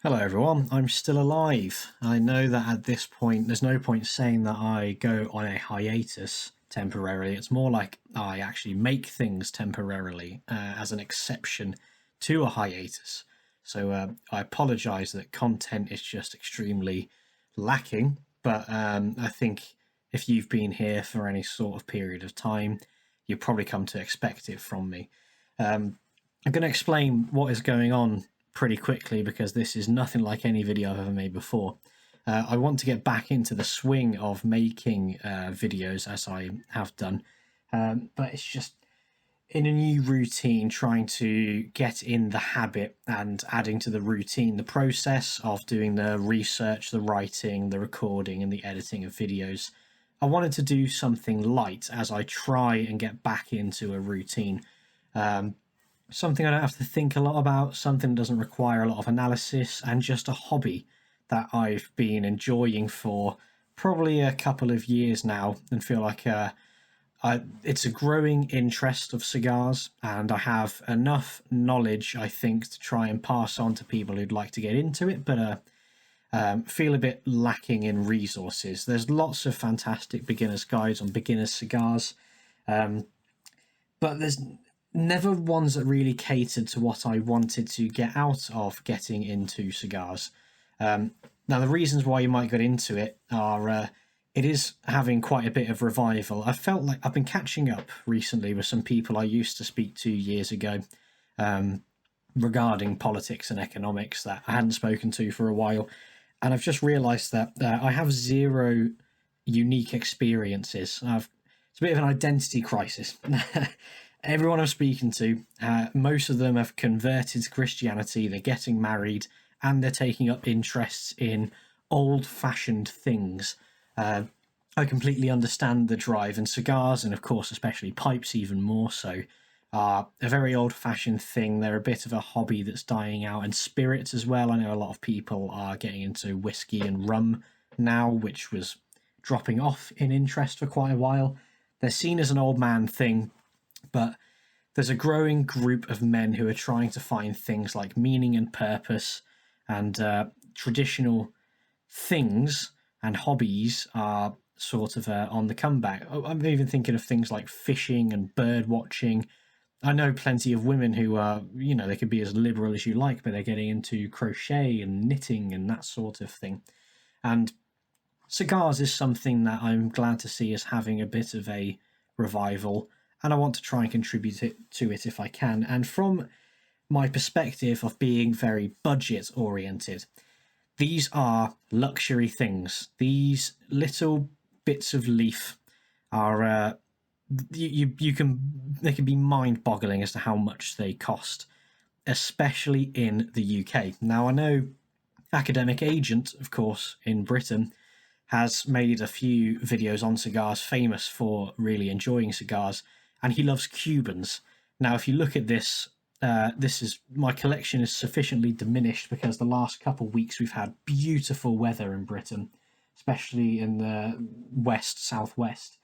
Hello everyone, I'm still alive. I know that at this point there's no point saying that I go on a hiatus temporarily. It's more like I actually make things temporarily as an exception to a hiatus. So I apologise that content is just extremely lacking, but I think if you've been here for any sort of period of time, you've probably come to expect it from me. I'm going to explain what is going on pretty quickly because this is nothing like any video I've ever made before. I want to get back into the swing of making videos as I have done, but it's just in a new routine, trying to get in the habit and adding to the routine the process of doing the research, the writing, the recording and the editing of videos. I wanted to do something light as I try and get back into a routine. Something I don't have to think a lot about, something that doesn't require a lot of analysis, and just a hobby that I've been enjoying for probably a couple of years now and feel like it's a growing interest of cigars, and I have enough knowledge, I think, to try and pass on to people who'd like to get into it, but feel a bit lacking in resources. There's lots of fantastic beginner's guides on beginner's cigars, but there's never ones that really catered to what I wanted to get out of getting into cigars. Now, the reasons why you might get into it are it is having quite a bit of revival. I felt like I've been catching up recently with some people I used to speak to years ago regarding politics and economics that I hadn't spoken to for a while. And I've just realised that I have zero unique experiences. It's a bit of an identity crisis. Everyone I'm speaking to, most of them have converted to Christianity, they're getting married, and they're taking up interests in old-fashioned things. I completely understand the drive, and cigars, and of course especially pipes even more so, are a very old-fashioned thing. They're a bit of a hobby that's dying out, and spirits as well. I know a lot of people are getting into whiskey and rum now, which was dropping off in interest for quite a while. They're seen as an old man thing, but there's a growing group of men who are trying to find things like meaning and purpose, and traditional things and hobbies are sort of on the comeback. I'm even thinking of things like fishing and bird watching. I know plenty of women who are, they could be as liberal as you like, but they're getting into crochet and knitting and that sort of thing. And cigars is something that I'm glad to see as having a bit of a revival, and I want to try and contribute to it if I can. And from my perspective of being very budget oriented, these are luxury things. These little bits of leaf are they can be mind-boggling as to how much they cost, especially in the UK. Now, I know Academic Agent, of course, in Britain, has made a few videos on cigars, famous for really enjoying cigars, and he loves Cubans. Now, if you look at this, my collection is sufficiently diminished because the last couple of weeks we've had beautiful weather in Britain, especially in the west, southwest.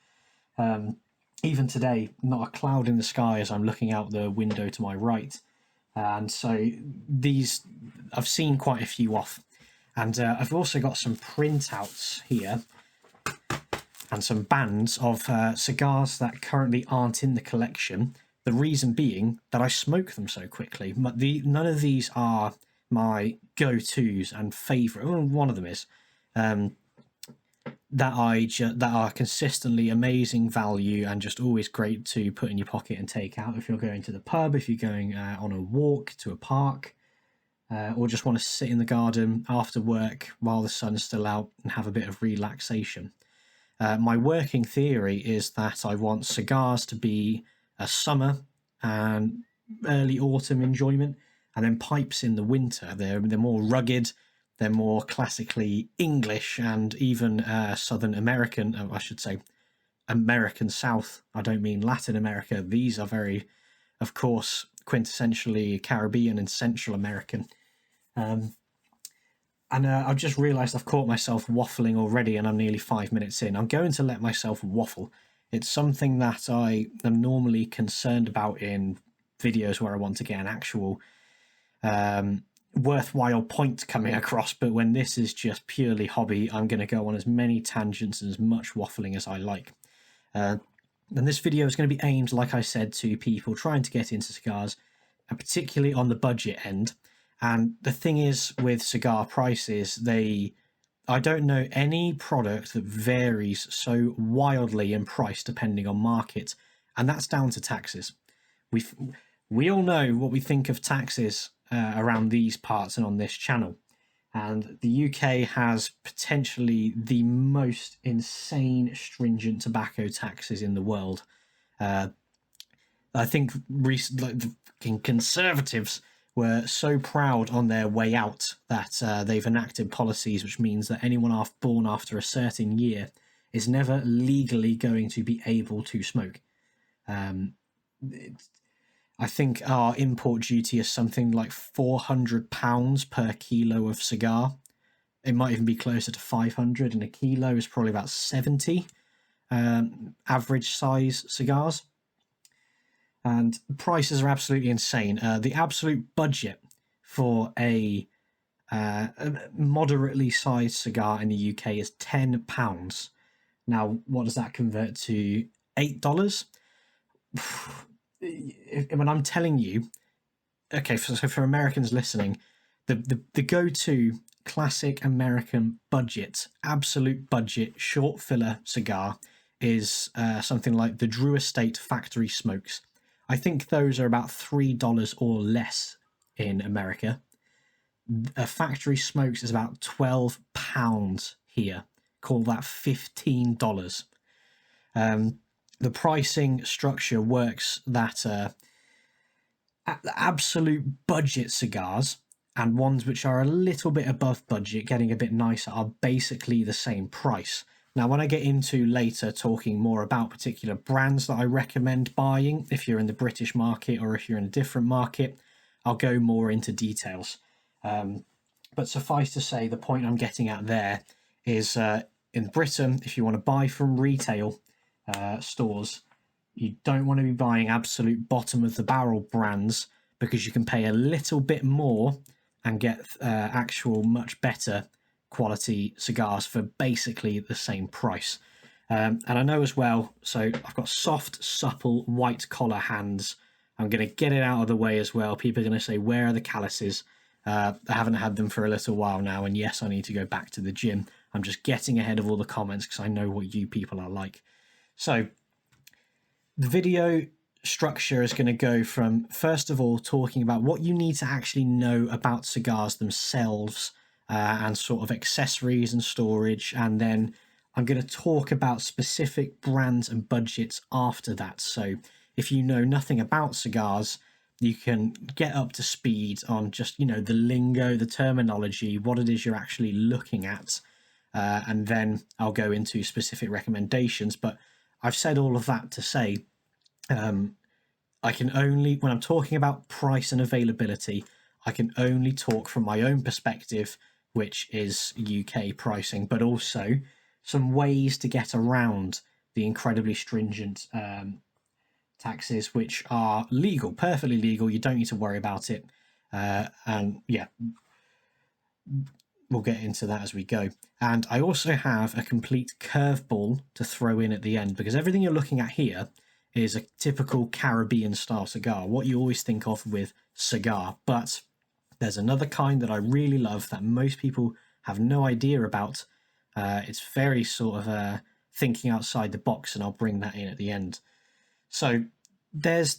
Even today, not a cloud in the sky as I'm looking out the window to my right. And so I've seen quite a few off. And I've also got some printouts here and some bands of cigars that currently aren't in the collection. The reason being that I smoke them so quickly. None of these are my go-tos and favourite. Well, one of them is that are consistently amazing value and just always great to put in your pocket and take out if you're going to the pub, if you're going on a walk to a park. Or just want to sit in the garden after work while the sun's still out and have a bit of relaxation. My working theory is that I want cigars to be a summer and early autumn enjoyment, and then pipes in the winter. They're more rugged, they're more classically English, and even Southern American, I should say American South. I don't mean Latin America. These are very, of course, quintessentially Caribbean and Central American. And I've just realised I've caught myself waffling already, and I'm nearly 5 minutes in. I'm going to let myself waffle. It's something that I am normally concerned about in videos where I want to get an actual worthwhile point coming across, but when this is just purely hobby, I'm going to go on as many tangents and as much waffling as I like. And this video is going to be aimed, like I said, to people trying to get into cigars, and particularly on the budget end. And the thing is with cigar prices, I don't know any product that varies so wildly in price depending on market, and that's down to taxes. We all know what we think of taxes around these parts and on this channel, and the UK has potentially the most insane stringent tobacco taxes in the world. I think the Conservatives were so proud on their way out that they've enacted policies which means that anyone born after a certain year is never legally going to be able to smoke. I think our import duty is something like £400 per kilo of cigar. It might even be closer to 500, and a kilo is probably about 70 average size cigars. And prices are absolutely insane. The absolute budget for a moderately sized cigar in the UK is £10. Now, what does that convert to? $8? When I'm telling you, okay, so for Americans listening, the go-to classic American budget, absolute budget, short filler cigar is something like the Drew Estate Factory Smokes. I think those are about $3 or less in America. A Factory Smokes is about £12 here. Call that $15. The pricing structure works that absolute budget cigars and ones which are a little bit above budget, getting a bit nicer, are basically the same price. Now, when I get into later talking more about particular brands that I recommend buying, if you're in the British market or if you're in a different market, I'll go more into details. But suffice to say, the point I'm getting at there is in Britain, if you want to buy from retail stores, you don't want to be buying absolute bottom of the barrel brands, because you can pay a little bit more and get actual much better quality cigars for basically the same price. And I know as well, so I've got soft, supple, white collar hands. I'm going to get it out of the way as well. People are going to say, where are the calluses? I haven't had them for a little while now, and yes, I need to go back to the gym. I'm just getting ahead of all the comments because I know what you people are like. So the video structure is going to go from, first of all, talking about what you need to actually know about cigars themselves, and sort of accessories and storage, and then I'm going to talk about specific brands and budgets after that. So if you know nothing about cigars, you can get up to speed on just, the lingo, the terminology, what it is you're actually looking at, and then I'll go into specific recommendations. But I've said all of that to say, I can only, when I'm talking about price and availability, I can only talk from my own perspective, which is UK pricing, but also some ways to get around the incredibly stringent taxes, which are legal, perfectly legal. You don't need to worry about it. And yeah, we'll get into that as we go. And I also have a complete curveball to throw in at the end, because everything you're looking at here is a typical Caribbean style cigar, what you always think of with cigar. But there's another kind that I really love that most people have no idea about. It's very sort of thinking outside the box, and I'll bring that in at the end. So there's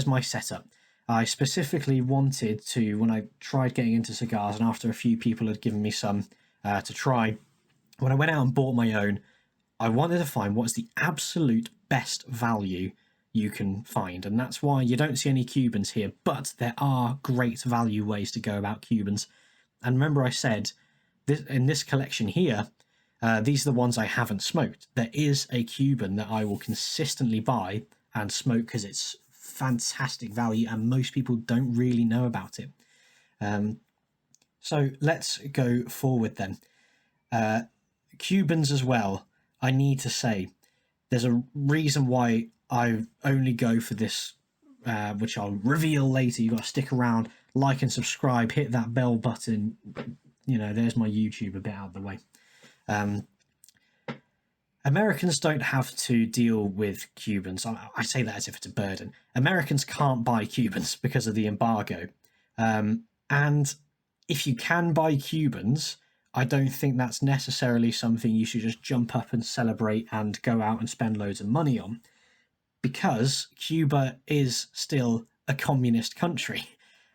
my setup. I specifically wanted to, when I tried getting into cigars, and after a few people had given me some to try, when I went out and bought my own, I wanted to find what's the absolute best value you can find. And that's why you don't see any Cubans here, but there are great value ways to go about Cubans. And remember I said, in this collection here, these are the ones I haven't smoked. There is a Cuban that I will consistently buy and smoke because it's fantastic value and most people don't really know about it. So let's go forward then. Cubans as well, I need to say, there's a reason why I only go for this, which I'll reveal later. You've got to stick around. like and subscribe, hit that bell button. You know, there's my YouTube a bit out of the way. Americans don't have to deal with Cubans. I say that as if it's a burden. Americans can't buy Cubans because of the embargo. And if you can buy Cubans, I don't think that's necessarily something you should just jump up and celebrate and go out and spend loads of money on, because Cuba is still a communist country.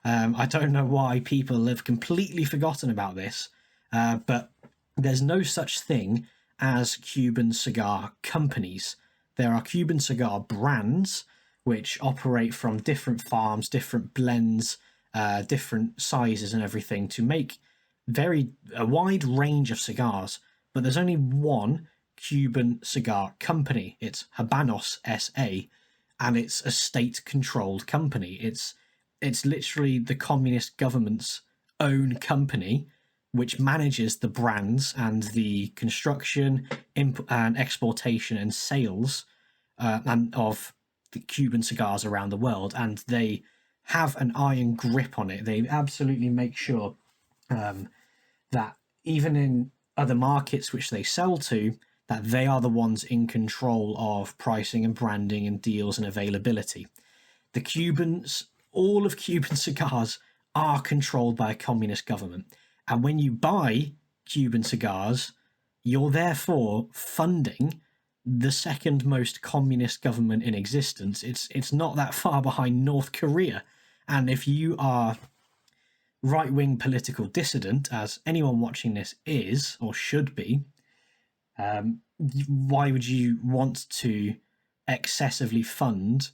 I don't know why people have completely forgotten about this, but there's no such thing as Cuban cigar companies. There are Cuban cigar brands which operate from different farms, different blends, different sizes and everything to make a wide range of cigars. But there's only one Cuban cigar company. It's Habanos SA, and it's a state-controlled company. It's literally the communist government's own company, which manages the brands and the construction and exportation and sales and of the Cuban cigars around the world. And they have an iron grip on it. They absolutely make sure that even in other markets which they sell to, that they are the ones in control of pricing and branding and deals and availability. The Cubans, all of Cuban cigars are controlled by a communist government. And when you buy Cuban cigars, you're therefore funding the second most communist government in existence. It's not that far behind North Korea. And if you are right-wing political dissident, as anyone watching this is or should be, why would you want to excessively fund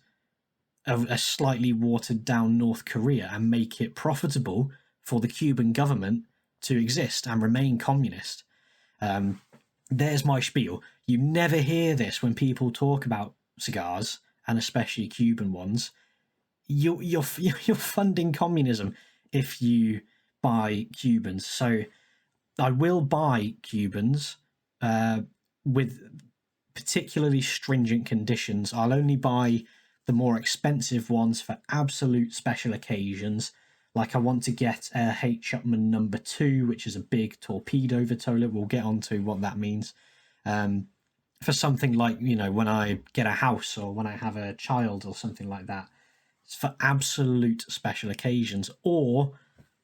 a slightly watered-down North Korea and make it profitable for the Cuban government to exist and remain communist? There's my spiel. You never hear this when people talk about cigars, and especially Cuban ones. You're funding communism if you buy Cubans. So I will buy Cubans with particularly stringent conditions. I'll only buy the more expensive ones for absolute special occasions. Like I want to get a H. Upmann number 2, which is a big torpedo vitola. We'll get onto what that means. For something like, you know, when I get a house or when I have a child or something like that. It's for absolute special occasions. Or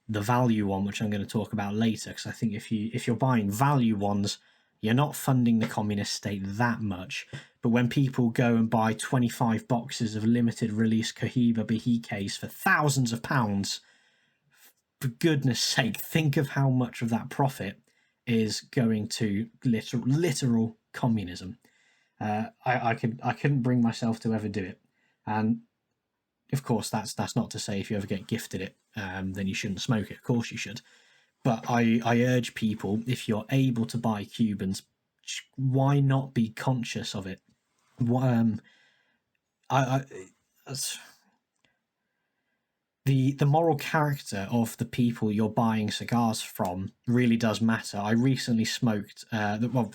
the value one, which I'm going to talk about later, because I think if you're buying value ones, you're not funding the communist state that much. But when people go and buy 25 boxes of limited release Cohiba Bahiques for thousands of pounds, for goodness sake, think of how much of that profit is going to literal communism. I couldn't bring myself to ever do it. And of course, that's not to say if you ever get gifted it, then you shouldn't smoke it. Of course you should. But I urge people, if you're able to buy Cubans, why not be conscious of it? The moral character of the people you're buying cigars from really does matter. I recently smoked, well,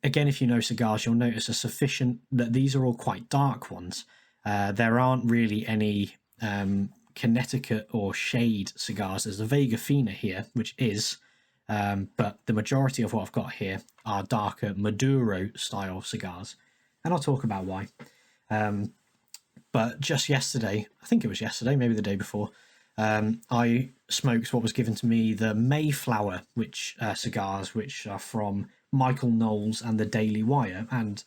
again, if you know cigars, you'll notice that these are all quite dark ones. There aren't really any Connecticut or shade cigars. There's a Vega Fina here, which is, but the majority of what I've got here are darker Maduro style cigars, and I'll talk about why. But just yesterday, I think it was yesterday, maybe the day before, I smoked what was given to me, the Mayflower cigars, which are from Michael Knowles and the Daily Wire, and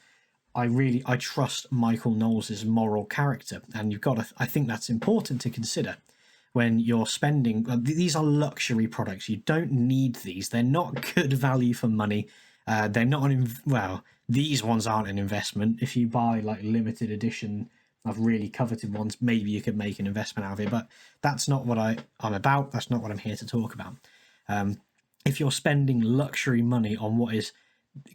I trust Michael Knowles' moral character, and I think that's important to consider when you're spending. These are luxury products. You don't need these. They're not good value for money. They're not these ones aren't an investment. If you buy like limited edition of really coveted ones, maybe you could make an investment out of it, but that's not what I'm about. That's not what I'm here to talk about. If you're spending luxury money on what is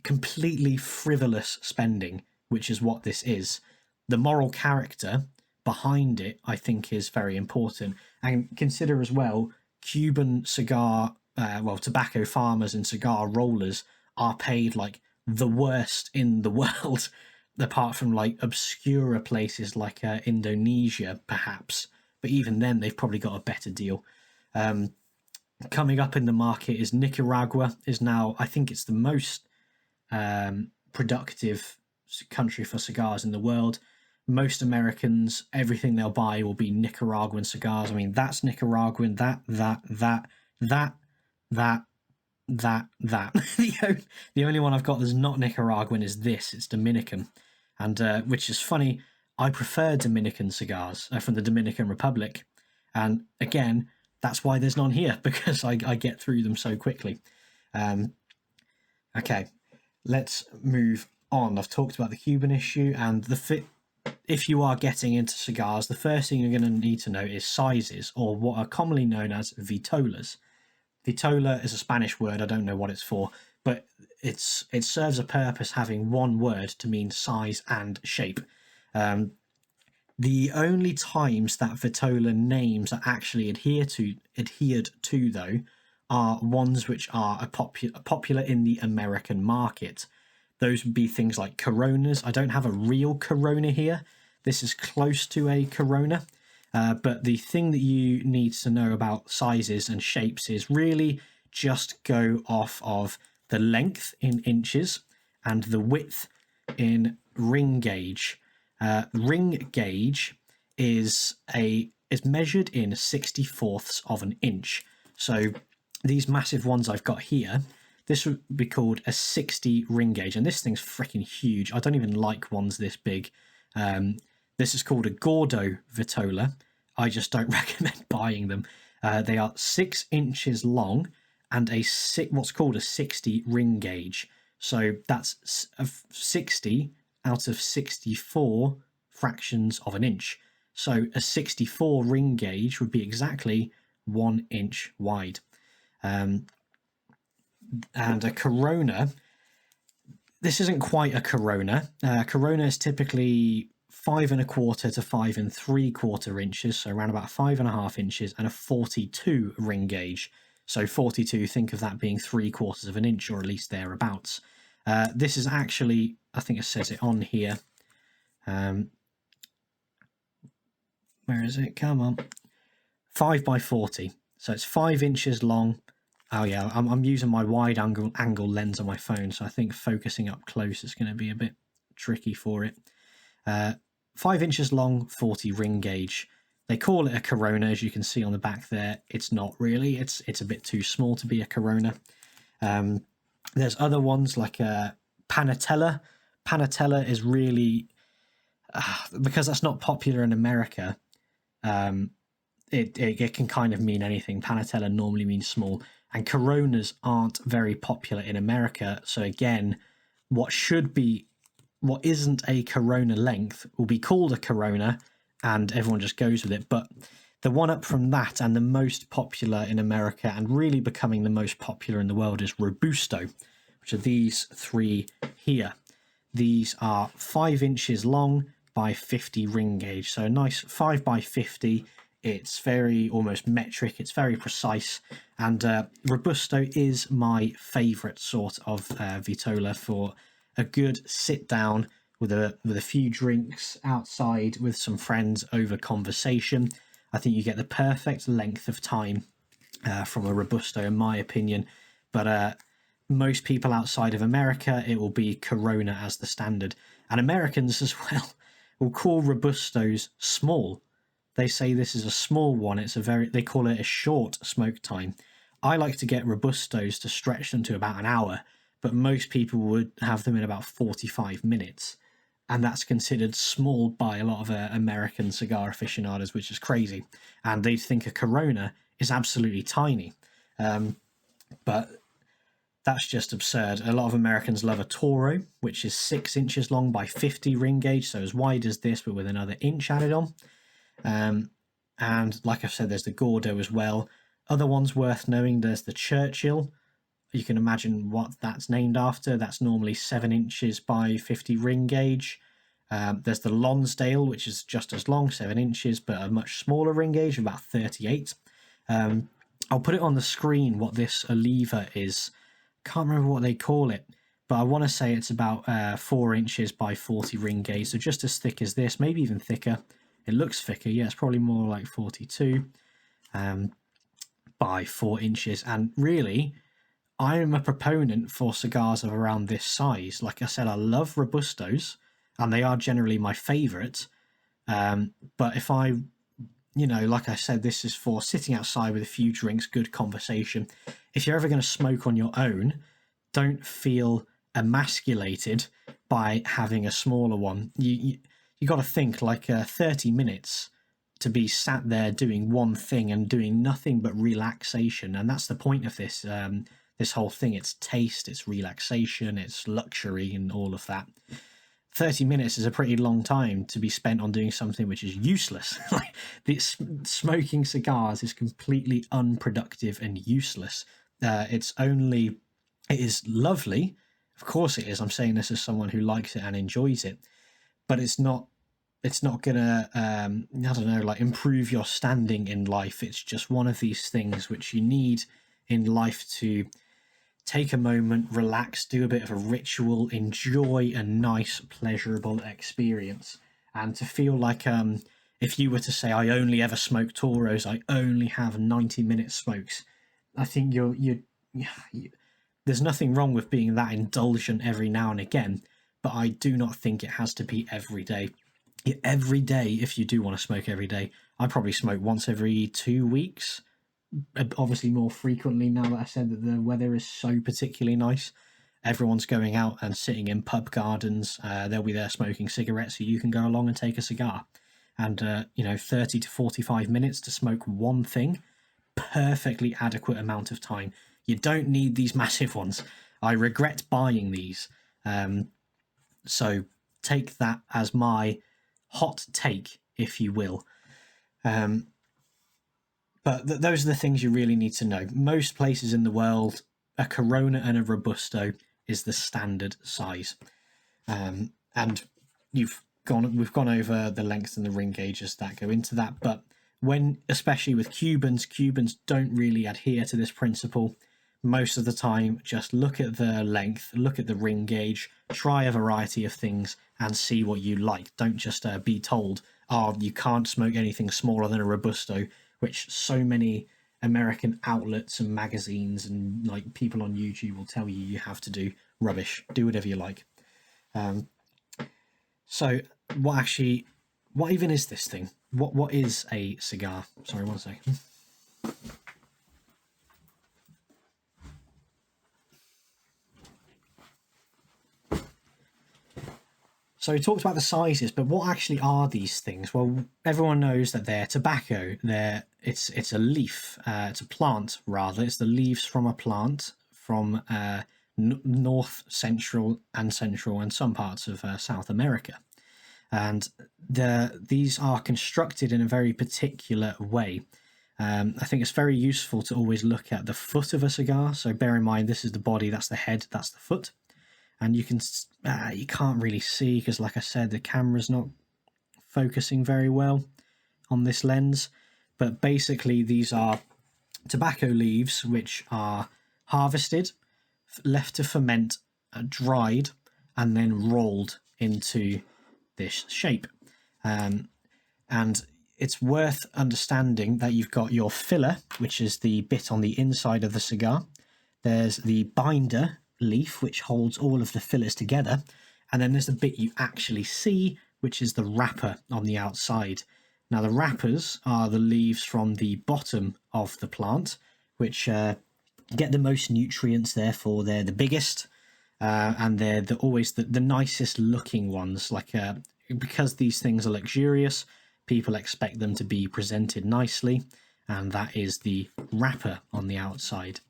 completely frivolous spending, which is what this is, the moral character behind it, I think, is very important. And consider as well, Cuban tobacco farmers and cigar rollers are paid like the worst in the world, apart from like obscure places like Indonesia, perhaps. But even then, they've probably got a better deal. Coming up in the market is Nicaragua. Is now, I think it's the most productive country for cigars in the world. Most Americans, everything they'll buy will be Nicaraguan cigars. I mean, that's Nicaraguan. That. The only one I've got that's not Nicaraguan is this. It's Dominican, and which is funny. I prefer Dominican cigars from the Dominican Republic, and again, that's why there's none here, because I get through them so quickly. Okay, let's move on. I've talked about the Cuban issue and the fit. If you are getting into cigars, the first thing you're going to need to know is sizes, or what are commonly known as vitolas. Vitola is a Spanish word. I don't know what it's for, but it serves a purpose, having one word to mean size and shape. The only times that vitola names are actually adhered to though are ones which are popular in the American market. Those would be things like Coronas. I don't have a real Corona here. This is close to a Corona. But the thing that you need to know about sizes and shapes is really just go off of the length in inches and the width in ring gauge. Ring gauge is measured in 64ths of an inch. So these massive ones I've got here, this would be called a 60 ring gauge, and this thing's freaking huge. I don't even like ones this big. This is called a Gordo Vitola. I just don't recommend buying them. They are 6 inches long and what's called a 60 ring gauge. So that's 60 out of 64 fractions of an inch. So a 64 ring gauge would be exactly 1 inch wide. And a Corona, this isn't quite a Corona. Corona is typically 5 1/4 to 5 3/4 inches, so around about 5.5 inches, and a 42 ring gauge. So 42, think of that being 3/4 of an inch, or at least thereabouts. This is actually, I think it says it on here. Where is it? Come on. 5 by 40. So it's 5 inches long. Oh yeah, I'm using my wide angle lens on my phone, so I think focusing up close is going to be a bit tricky for it. 5 inches long, 40 ring gauge. They call it a Corona, as you can see on the back there. It's not really. It's a bit too small to be a Corona. There's other ones like a Panatella. Panatella is really, because that's not popular in America, it can kind of mean anything. Panatella normally means small, and Coronas aren't very popular in America. So again, what isn't a Corona length will be called a Corona, and everyone just goes with it. But the one up from that and the most popular in America, and really becoming the most popular in the world, is Robusto, which are these 3 here. These are 5 inches long by 50 ring gauge. So a nice 5 by 50. It's very almost metric. It's very precise. And Robusto is my favourite sort of Vitola for a good sit down with a few drinks outside with some friends over conversation. I think you get the perfect length of time from a Robusto, in my opinion. But most people outside of America, it will be Corona as the standard. And Americans as well will call Robustos small. They say this is a small one. They call it a short smoke time. I like to get Robustos to stretch them to about an hour, but most people would have them in about 45 minutes. And that's considered small by a lot of American cigar aficionados, which is crazy. And they think a Corona is absolutely tiny. But that's just absurd. A lot of Americans love a Toro, which is 6 inches long by 50 ring gauge, so as wide as this, but with another inch added on. And like I said, there's the Gordo as well. Other ones worth knowing, there's the Churchill. You can imagine what that's named after. That's normally 7 inches by 50 ring gauge. There's the Lonsdale, which is just as long, 7 inches, but a much smaller ring gauge, about 38. I'll put it on the screen what this Oliva is. Can't remember what they call it, but I want to say it's about 4 inches by 40 ring gauge, so just as thick as this, maybe even thicker. It looks thicker, yeah, it's probably more like 42. by 4 inches. And really, I'm a proponent for cigars of around this size. Like I said, I love Robustos, and they are generally my favourite. But if I, like I said, this is for sitting outside with a few drinks, good conversation. If you're ever going to smoke on your own, don't feel emasculated by having a smaller one. You got to think, like 30 minutes to be sat there doing one thing and doing nothing but relaxation. And that's the point of this this whole thing. It's taste, it's relaxation, it's luxury, and all of that. 30 minutes is a pretty long time to be spent on doing something which is useless. Like, smoking cigars is completely unproductive and useless. It is lovely. Of course it is. I'm saying this as someone who likes it and enjoys it, but it's not gonna improve your standing in life. It's just one of these things which you need in life to take a moment, relax, do a bit of a ritual, enjoy a nice, pleasurable experience, and to feel like if you were to say, I only ever smoke Toros, I only have 90-minute smokes, I think there's nothing wrong with being that indulgent every now and again, but I do not think it has to be every day. Every day, if you do want to smoke every day, I probably smoke once every 2 weeks. Obviously more frequently now that I said that the weather is so particularly nice. Everyone's going out and sitting in pub gardens. They'll be there smoking cigarettes, so you can go along and take a cigar. And 30 to 45 minutes to smoke one thing, perfectly adequate amount of time. You don't need these massive ones. I regret buying these. So take that as my hot take, if you will. But those are the things you really need to know. Most places in the world, a Corona and a Robusto is the standard size. And we've gone over the length and the ring gauges that go into that. But especially with Cubans don't really adhere to this principle. Most of the time, just look at the length, look at the ring gauge, try a variety of things and see what you like. Don't just be told, you can't smoke anything smaller than a Robusto, which so many American outlets and magazines and like people on YouTube will tell you have to do. Rubbish. Do whatever you like. So what even is this thing? What is a cigar? Sorry, 1 second. So we talked about the sizes, but what actually are these things? Well, everyone knows that they're tobacco. It's a leaf. It's a plant, rather. It's the leaves from a plant from North, Central, and some parts of South America. And these are constructed in a very particular way. I think it's very useful to always look at the foot of a cigar. So bear in mind, this is the body, that's the head, that's the foot. And you can't really see because, like I said, the camera's not focusing very well on this lens. But basically, these are tobacco leaves which are harvested, left to ferment, dried, and then rolled into this shape. And it's worth understanding that you've got your filler, which is the bit on the inside of the cigar. There's the binder leaf, which holds all of the fillers together, and then there's the bit you actually see, which is the wrapper on the outside. Now the wrappers are the leaves from the bottom of the plant, which get the most nutrients, therefore they're the biggest, and they're always the nicest looking ones. Because these things are luxurious, people expect them to be presented nicely, and that is the wrapper on the outside.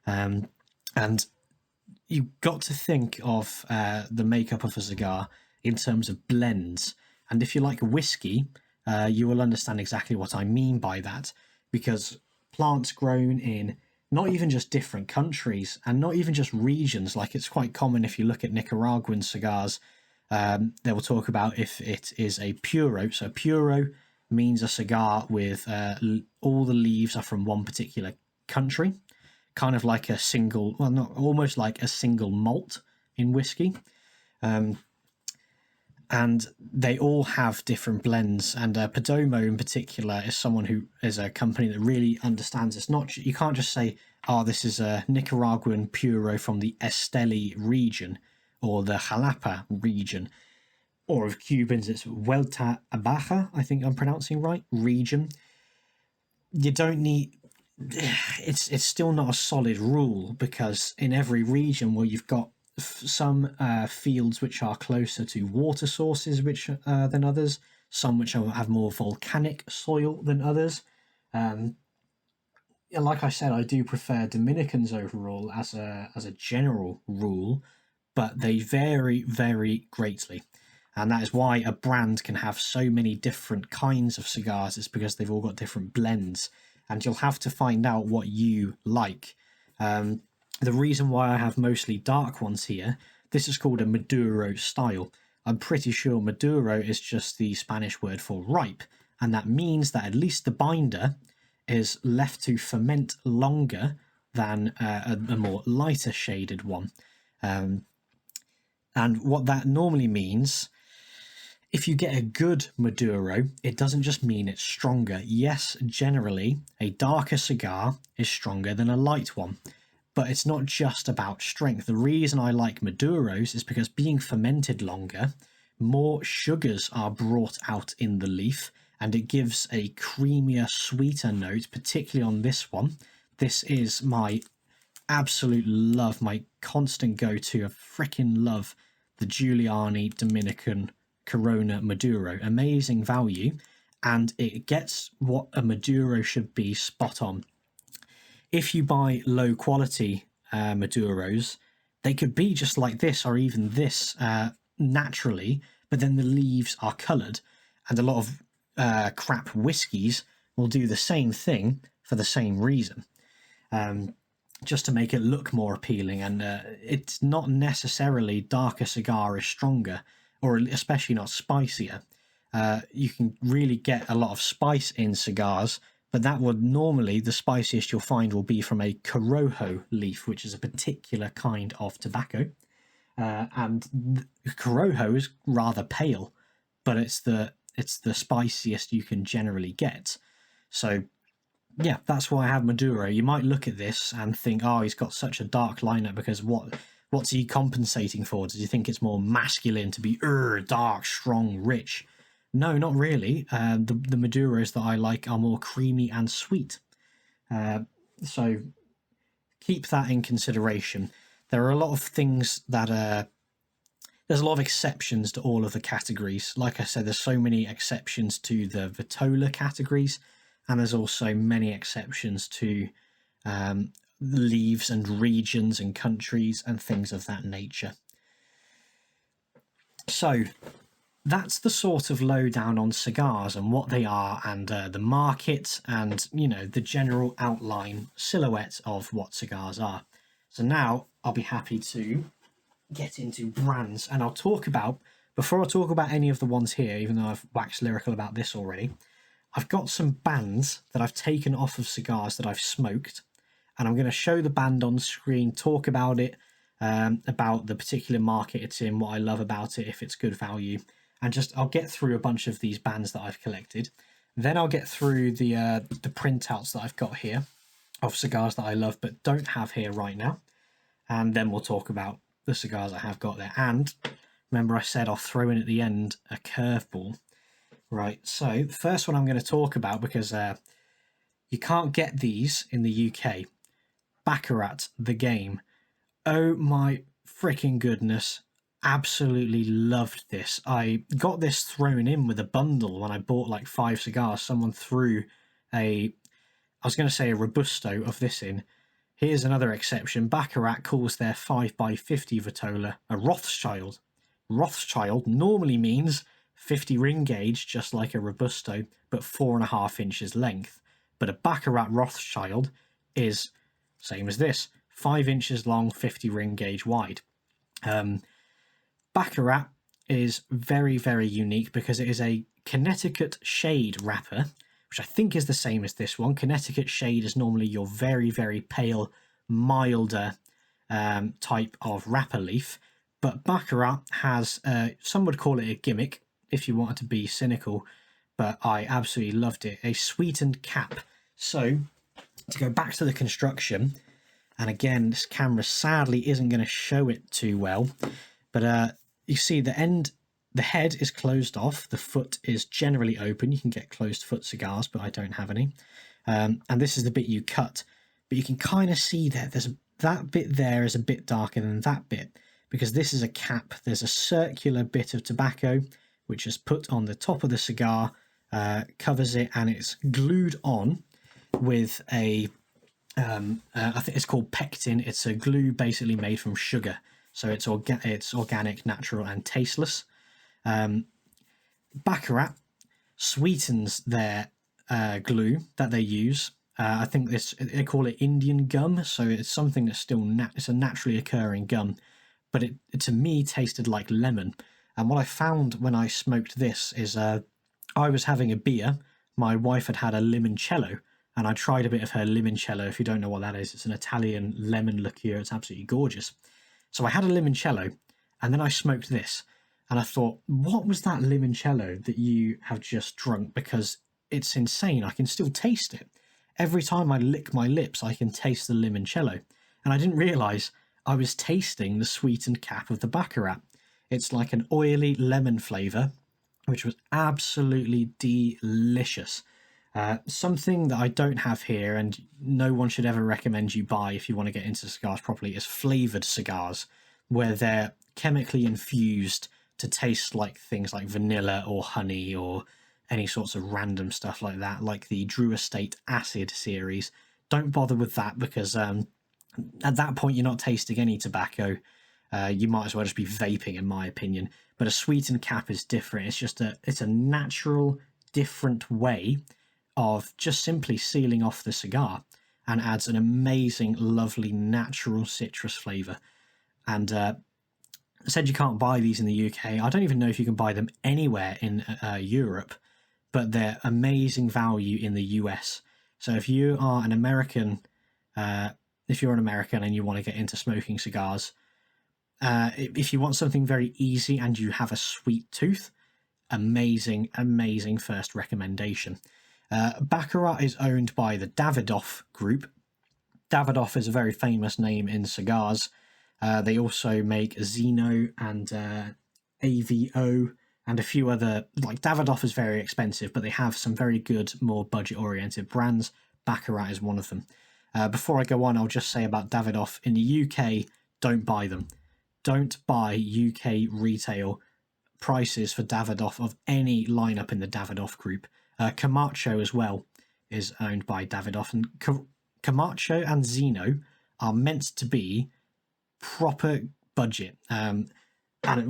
And you've got to think of the makeup of a cigar in terms of blends. And if you like whiskey, you will understand exactly what I mean by that, because plants grown in not even just different countries and not even just regions, like it's quite common if you look at Nicaraguan cigars, they will talk about if it is a puro. So puro means a cigar with all the leaves are from one particular country. Kind of like almost like a single malt in whiskey. and they all have different blends. And Perdomo in particular is someone who is a company that really understands this. Not you can't just say, "Oh, this is a Nicaraguan Puro from the Esteli region or the Jalapa region," or of Cubans, it's Vuelta a Baja. I think I'm pronouncing right. Region. You don't need. It's still not a solid rule, because in every region where you've got some fields which are closer to water sources than others, some which have more volcanic soil than others. Like I said, I do prefer Dominicans overall as a general rule, but they vary very greatly. And that is why a brand can have so many different kinds of cigars. It's because they've all got different blends, and you'll have to find out what you like. The reason why I have mostly dark ones here, this is called a Maduro style. I'm pretty sure Maduro is just the Spanish word for ripe, and that means that at least the binder is left to ferment longer than a more lighter shaded one. And what that normally means, if you get a good Maduro, it doesn't just mean it's stronger. Yes, generally, a darker cigar is stronger than a light one, but it's not just about strength. The reason I like Maduros is because being fermented longer, more sugars are brought out in the leaf, and it gives a creamier, sweeter note, particularly on this one. This is my absolute love, my constant go-to. I freaking love the Giuliani Dominican Corona Maduro. Amazing value, and it gets what a Maduro should be spot on. If you buy low quality Maduros, they could be just like this or even this naturally, but then the leaves are coloured, and a lot of crap whiskies will do the same thing for the same reason, just to make it look more appealing. And it's not necessarily darker cigar is stronger, or especially not spicier. You can really get a lot of spice in cigars, but that would normally, the spiciest you'll find will be from a Corojo leaf, which is a particular kind of tobacco. And Corojo is rather pale, but it's the spiciest you can generally get. So yeah, that's why I have Maduro. You might look at this and think, oh, he's got such a dark lineup, because what's he compensating for? Does he think it's more masculine to be dark, strong, rich? No, not really. The Maduros that I like are more creamy and sweet. So keep that in consideration. There are a lot of things that there's a lot of exceptions to all of the categories. Like I said, there's so many exceptions to the Vitola categories, and there's also many exceptions to leaves and regions and countries and things of that nature. So that's the sort of lowdown on cigars and what they are, and the market, and the general outline silhouette of what cigars are. So now I'll be happy to get into brands, and I'll talk about, before I talk about any of the ones here, even though I've waxed lyrical about this already, I've got some bands that I've taken off of cigars that I've smoked, and I'm going to show the band on screen, talk about it, about the particular market it's in, what I love about it, if it's good value, and I'll get through a bunch of these bands that I've collected. Then I'll get through the printouts that I've got here of cigars that I love but don't have here right now, and then we'll talk about the cigars I have got there. And remember, I said I'll throw in at the end a curveball. Right, so the first one I'm going to talk about, because you can't get these in the UK. Baccarat, the game. Oh my freaking goodness. Absolutely loved this. I got this thrown in with a bundle when I bought like 5 cigars. Someone threw I was going to say a Robusto of this in. Here's another exception. Baccarat calls their 5x50 Vitola a Rothschild. Rothschild normally means 50 ring gauge, just like a Robusto, but 4.5 inches length. But a Baccarat Rothschild is same as this, 5 inches long, 50 ring gauge wide. Baccarat is very, very unique because it is a Connecticut shade wrapper, which I think is the same as this one. Connecticut shade is normally your very, very pale, milder type of wrapper leaf. But Baccarat has, some would call it a gimmick if you wanted to be cynical, but I absolutely loved it. A sweetened cap. So, to go back to the construction, and again, this camera sadly isn't going to show it too well, but you see the head is closed off, the foot is generally open. You can get closed foot cigars, but I don't have any. And this is the bit you cut, but you can kind of see that bit there is a bit darker than that bit, because this is a cap. There's a circular bit of tobacco which is put on the top of the cigar, covers it, and it's glued on with I think it's called pectin. It's a glue basically made from sugar, so it's organic, natural, and tasteless. Baccarat sweetens their glue that they use. I think they call it Indian gum, so it's something that's still it's a naturally occurring gum, but it to me tasted like lemon. And what I found when I smoked this is I was having a beer. My wife had a limoncello, and I tried a bit of her limoncello. If you don't know what that is, it's an Italian lemon liqueur. It's absolutely gorgeous. So I had a limoncello, and then I smoked this, and I thought, what was that limoncello that you have just drunk? Because it's insane. I can still taste it. Every time I lick my lips, I can taste the limoncello. And I didn't realise I was tasting the sweetened cap of the Baccarat. It's like an oily lemon flavour, which was absolutely delicious. Something that I don't have here, and no one should ever recommend you buy if you want to get into cigars properly, is flavoured cigars, where they're chemically infused to taste like things like vanilla or honey or any sorts of random stuff like that, like the Drew Estate Acid series. Don't bother with that, because at that point you're not tasting any tobacco. You might as well just be vaping, in my opinion. But a sweetened cap is different. It's a natural, different way of just simply sealing off the cigar, and adds an amazing, lovely, natural citrus flavour. And I said you can't buy these in the UK. I don't even know if you can buy them anywhere in Europe, but they're amazing value in the US. So if you are an American, and you want to get into smoking cigars, if you want something very easy and you have a sweet tooth, amazing first recommendation. Baccarat is owned by the Davidoff Group. Davidoff is a very famous name in cigars. They also make Zino and AVO and a few other, like Davidoff is very expensive, but they have some very good, more budget-oriented brands. Baccarat is one of them. Before I go on, I'll just say about Davidoff. In the UK, don't buy them. Don't buy UK retail prices for Davidoff of any lineup in the Davidoff Group. Camacho as well is owned by Davidoff, and Camacho and Zino are meant to be proper budget, and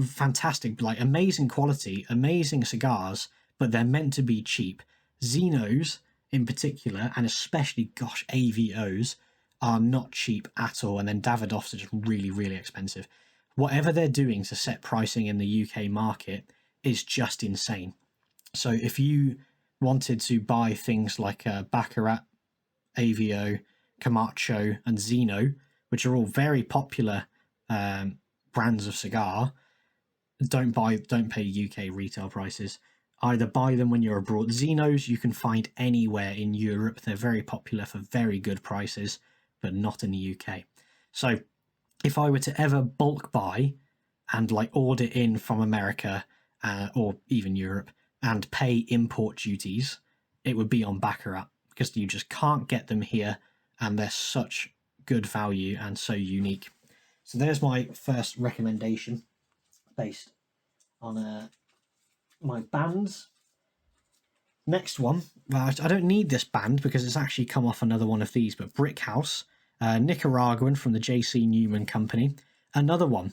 fantastic, like amazing quality, amazing cigars, but they're meant to be cheap. Zinos in particular, and especially, gosh, AVOs, are not cheap at all, and then Davidoffs are just really expensive. Whatever they're doing to set pricing in the UK market is just insane. So if you wanted to buy things like Baccarat, AVO, Camacho, and Zino, which are all very popular brands of cigar, don't pay UK retail prices. Either buy them when you're abroad. Zinos you can find anywhere in Europe. They're very popular for very good prices, but not in the UK. So if I were to ever bulk buy and like order in from America or even Europe and pay import duties, it would be on Baccarat, because you just can't get them here, and they're such good value and so unique. So there's my first recommendation based on my bands. Next one, I don't need this band because it's actually come off another one of these, but Brick House, Nicaraguan from the J.C. Newman Company. Another one.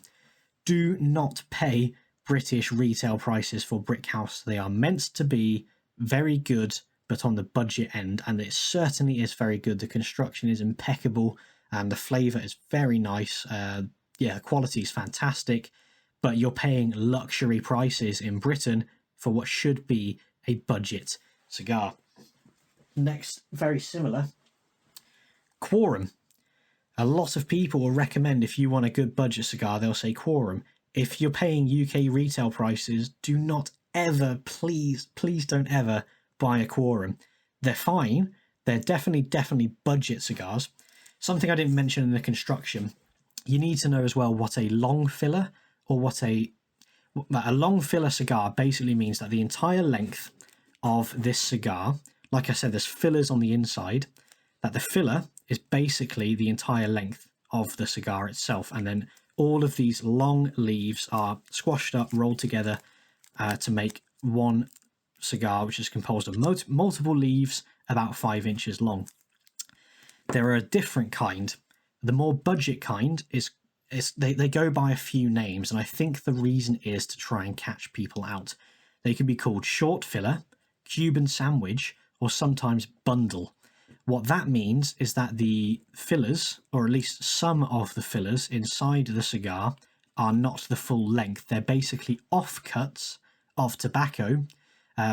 Do not pay British retail prices for Brick House. They are meant to be very good, but on the budget end, and it certainly is very good. The construction is impeccable, and the flavour is very nice. The quality is fantastic, but you're paying luxury prices in Britain for what should be a budget cigar. Next, very similar, Quorum. A lot of people will recommend, if you want a good budget cigar, they'll say Quorum. if you're paying UK retail prices, do not ever, please don't ever buy a Quorum. They're fine. They're definitely budget cigars. Something I didn't mention in the construction, you need to know as well what a long filler or what a long filler cigar basically means. That the entire length of this cigar, like I said, there's fillers on the inside, that the filler is basically the entire length of the cigar itself, and then all of these long leaves are squashed up, rolled together to make one cigar, which is composed of multiple leaves about 5 inches long. There are a different kind. The more budget kind is they go by a few names, and I think the reason is to try and catch people out. They can be called short filler, Cuban sandwich, or sometimes bundle. What that means is that the fillers, or at least some of the fillers inside the cigar, are not the full length. They're basically offcuts of tobacco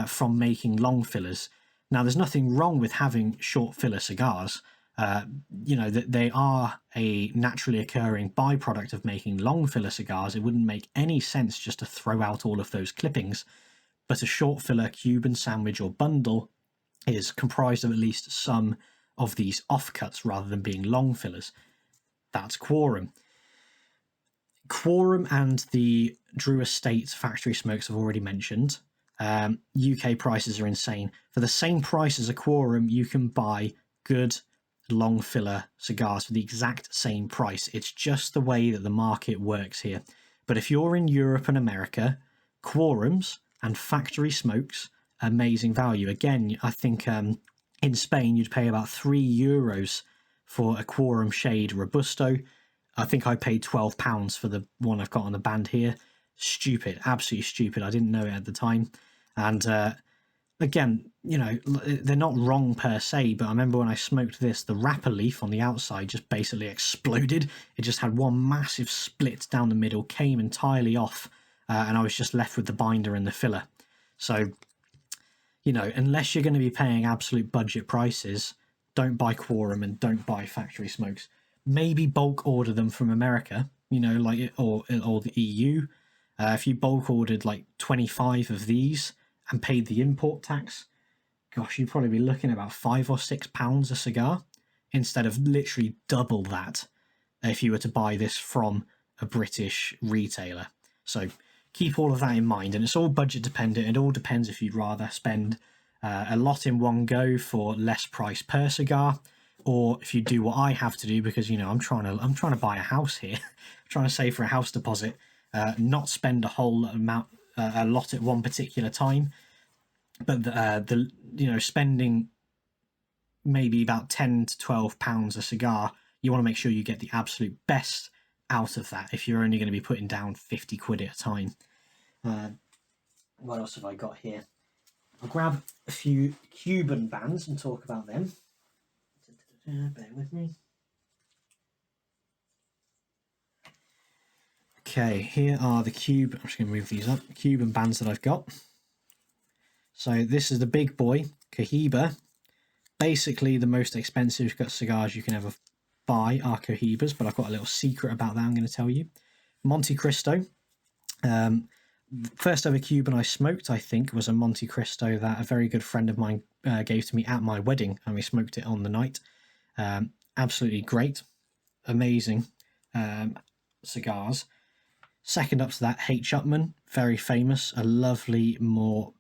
from making long fillers. Now, there's nothing wrong with having short filler cigars. They are a naturally occurring byproduct of making long filler cigars. It wouldn't make any sense just to throw out all of those clippings. But a short filler, Cuban sandwich, or bundle is comprised of at least some of these offcuts rather than being long fillers. That's Quorum. Quorum and the Drew Estate factory smokes I've already mentioned. UK prices are insane. For the same price as a Quorum, you can buy good long filler cigars for the exact same price. It's just the way that the market works here. But if you're in Europe and America, Quorums and factory smokes, amazing value. Again, I think in Spain you'd pay about €3 for a Quorum Shade Robusto. I think I paid £12 for the one I've got on the band here. Stupid, absolutely stupid. I didn't know it at the time. And again, they're not wrong per se, but I remember when I smoked this, the wrapper leaf on the outside just basically exploded. It just had one massive split down the middle, came entirely off, and I was just left with the binder and the filler. So, unless you're going to be paying absolute budget prices, don't buy Quorum and don't buy factory smokes. Maybe bulk order them from America, or the EU. If you bulk ordered like 25 of these and paid the import tax, gosh, you'd probably be looking at about £5 or £6 a cigar, instead of literally double that if you were to buy this from a British retailer. So keep all of that in mind, and it's all budget dependent. It all depends if you'd rather spend a lot in one go for less price per cigar, or if you do what I have to do, because I'm trying to buy a house here, I'm trying to save for a house deposit, not spend a lot at one particular time, but spending maybe about £10 to £12 a cigar, you want to make sure you get the absolute best out of that if you're only going to be putting down 50 quid at a time. What else have I got here? I'll grab a few Cuban bands and talk about them. Bear with me. Okay, here are the I'm just going to move these up. Cuban bands that I've got. So this is the big boy, Cohiba. Basically, the most expensive cigars you can ever buy are Cohibas, but I've got a little secret about that I'm going to tell you. Monte Cristo. First ever Cuban I smoked, I think, was a Monte Cristo that a very good friend of mine gave to me at my wedding, and we smoked it on the night. Absolutely great, amazing cigars. Second up to that, H. Upmann, very famous, a lovely,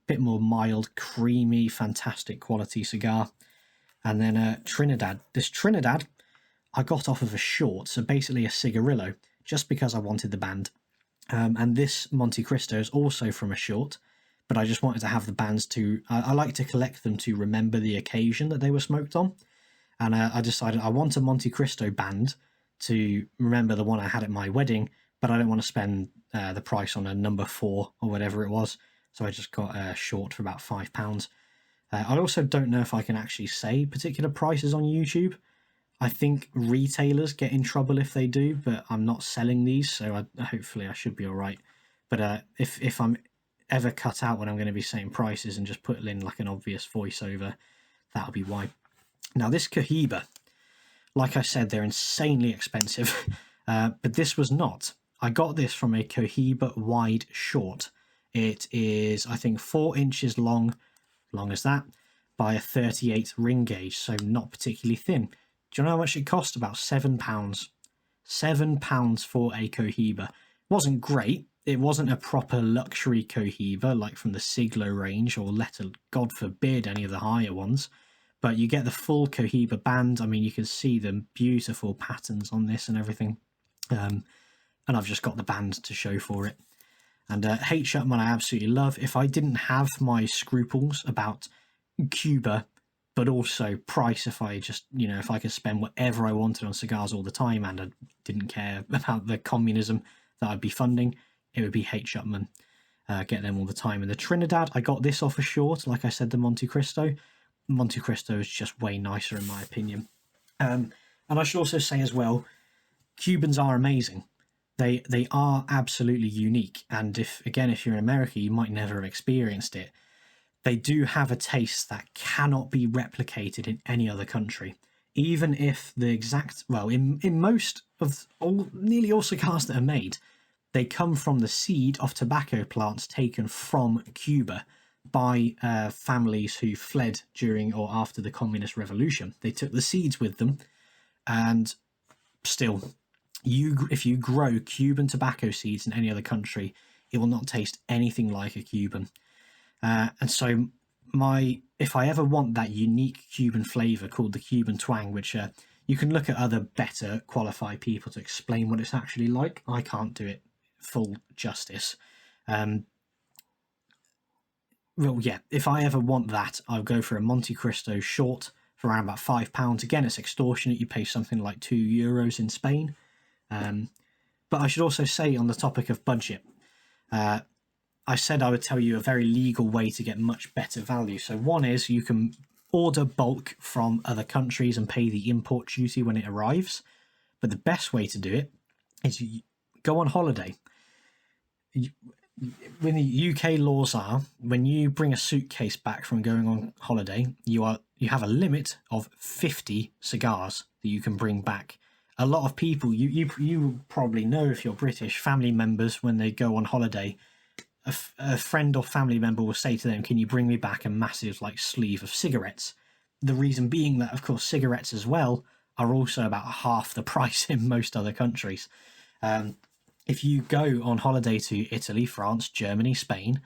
bit more mild, creamy, fantastic quality cigar. And then Trinidad. This Trinidad I got off of a short, so basically a cigarillo, just because I wanted the band. And this Monte Cristo is also from a short, but I just wanted to have the bands I like to collect them to remember the occasion that they were smoked on. And I decided I want a Monte Cristo band to remember the one I had at my wedding, but I don't want to spend the price on a number 4 or whatever it was. So I just got a short for about £5. I also don't know if I can actually say particular prices on YouTube. I think retailers get in trouble if they do, but I'm not selling these, so hopefully I should be all right. But if I'm ever cut out when I'm going to be saying prices and just put in like an obvious voiceover, that'll be why. Now this Cohiba, like I said, they're insanely expensive, but this was not. I got this from a Cohiba wide short. It is, I think, 4 inches long as that, by a 38 ring gauge, so not particularly thin. Do you know how much it cost? About £7. £7 for a Cohiba. Wasn't great. It wasn't a proper luxury Cohiba like from the Siglo range, or God forbid, any of the higher ones. But you get the full Cohiba band. I mean, you can see the beautiful patterns on this and everything. And I've just got the band to show for it. And H. Upmann I absolutely love. If I didn't have my scruples about Cuba, but also price, if I just, if I could spend whatever I wanted on cigars all the time and I didn't care about the communism that I'd be funding, it would be H. Upmann. Get them all the time. And the Trinidad, I got this off a short, like I said, the Monte Cristo. Monte Cristo is just way nicer in my opinion. And I should also say as well, Cubans are amazing. They are absolutely unique. And if you're in America, you might never have experienced it. They do have a taste that cannot be replicated in any other country. Even if the exact, in most of nearly all cigars that are made, they come from the seed of tobacco plants taken from Cuba by families who fled during or after the Communist Revolution. They took the seeds with them, and still, if you grow Cuban tobacco seeds in any other country, it will not taste anything like a Cuban. And so if I ever want that unique Cuban flavour called the Cuban twang, which you can look at other better qualified people to explain what it's actually like. I can't do it full justice. If I ever want that, I'll go for a Monte Cristo short for around about £5. Again, it's extortionate. You pay something like €2 in Spain. But I should also say, on the topic of budget, I said I would tell you a very legal way to get much better value. So one is you can order bulk from other countries and pay the import duty when it arrives. But the best way to do it is you go on holiday. When the UK laws are, when you bring a suitcase back from going on holiday, you have a limit of 50 cigars that you can bring back. A lot of people, you probably know, if you're British, family members, when they go on holiday, a friend or family member will say to them, can you bring me back a massive sleeve of cigarettes? The reason being that, of course, cigarettes as well are also about half the price in most other countries. If you go on holiday to Italy, France, Germany, Spain,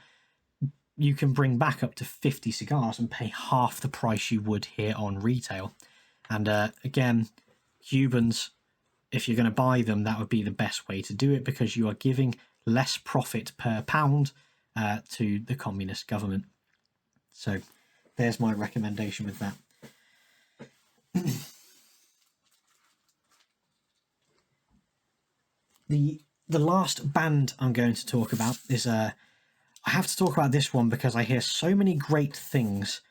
you can bring back up to 50 cigars and pay half the price you would here on retail. And again, Cubans, if you're going to buy them, that would be the best way to do it, because you are giving less profit per pound to the communist government. So there's my recommendation with that. The last band I'm going to talk about is I have to talk about this one because I hear so many great things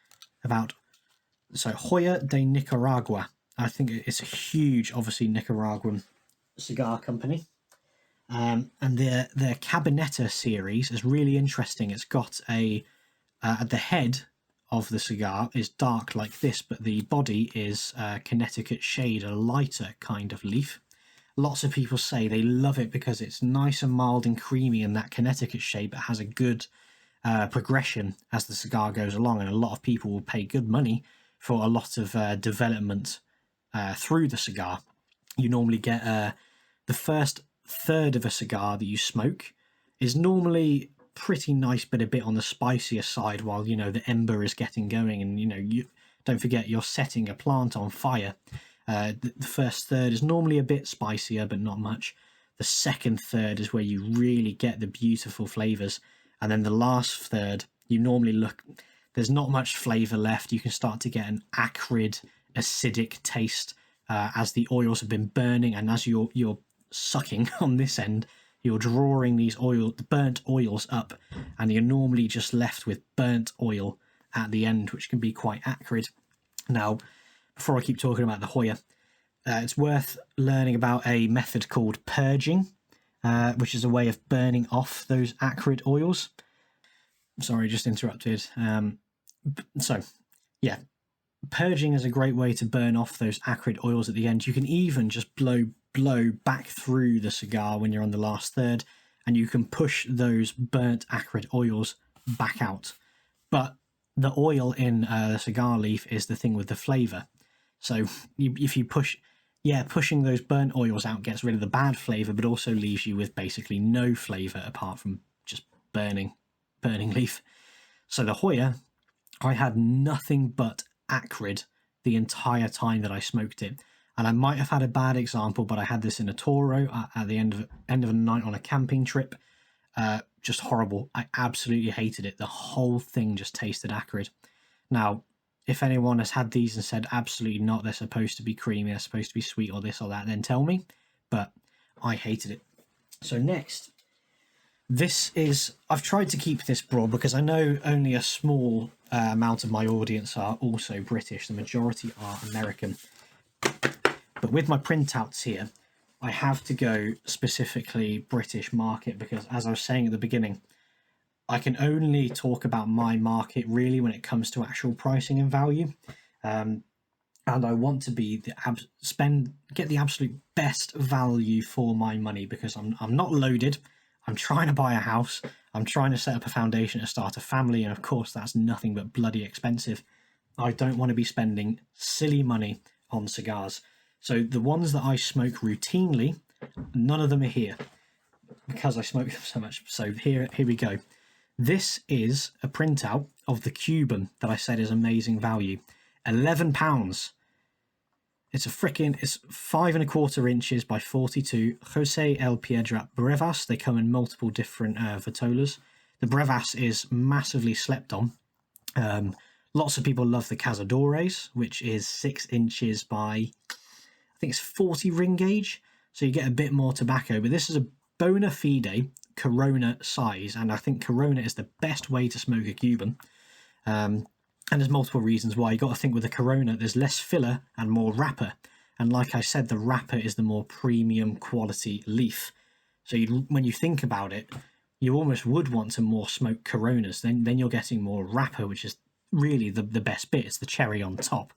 about Joya de Nicaragua. I think it's a huge, obviously, Nicaraguan cigar company. And their Cabinetta series is really interesting. It's got at the head of the cigar is dark like this, but the body is Connecticut shade, a lighter kind of leaf. Lots of people say they love it because it's nice and mild and creamy in that Connecticut shade, but has a good progression as the cigar goes along. And a lot of people will pay good money for a lot of development through the cigar. You normally get the first third of a cigar that you smoke is normally pretty nice, but a bit on the spicier side, while the ember is getting going, and you don't forget you're setting a plant on fire. The first third is normally a bit spicier, but not much. The second third is where you really get the beautiful flavors, and then the last third, you normally there's not much flavor left. You can start to get an acrid, acidic taste as the oils have been burning, and as you're sucking on this end, you're drawing these burnt oils up, and you're normally just left with burnt oil at the end, which can be quite acrid. Now, before I keep talking about the Joya, it's worth learning about a method called purging, which is a way of burning off those acrid oils. Sorry, just interrupted. Purging is a great way to burn off those acrid oils at the end. You can even just blow blow back through the cigar when you're on the last third, and you can push those burnt acrid oils back out. But the oil in the cigar leaf is the thing with the flavour. So if you pushing those burnt oils out gets rid of the bad flavour, but also leaves you with basically no flavour apart from just burning leaf. So the Hoya, I had nothing but acrid the entire time that I smoked it. And I might have had a bad example, but I had this in a Toro at the end of a night on a camping trip. Just horrible. I absolutely hated it. The whole thing just tasted acrid. Now, if anyone has had these and said absolutely not, they're supposed to be creamy, they're supposed to be sweet or this or that, then tell me. But I hated it. So next, this is, I've tried to keep this broad because I know only a small amount of my audience are also British. The majority are American. But with my printouts here, I have to go specifically British market because, as I was saying at the beginning, I can only talk about my market really when it comes to actual pricing and value. And I want to be get the absolute best value for my money because I'm not loaded. I'm trying to buy a house. I'm trying to set up a foundation to start a family. And of course, that's nothing but bloody expensive. I don't want to be spending silly money on cigars. So the ones that I smoke routinely, none of them are here because I smoke them so much. So here we go. This is a printout of the Cuban that I said is amazing value. £11. It's 5¼ inches by 42. Jose El Piedra Brevas. They come in multiple different vitolas. The Brevas is massively slept on. Lots of people love the Cazadores, which is 6 inches by, I think it's 40 ring gauge. So you get a bit more tobacco, but this is a bona fide Corona size, and I think Corona is the best way to smoke a Cuban. And there's multiple reasons why. You got to think with a Corona, there's less filler and more wrapper. And like I said, the wrapper is the more premium quality leaf. So when you think about it, you almost would want to more smoke Coronas. Then you're getting more wrapper, which is really the best bit. It's the cherry on top.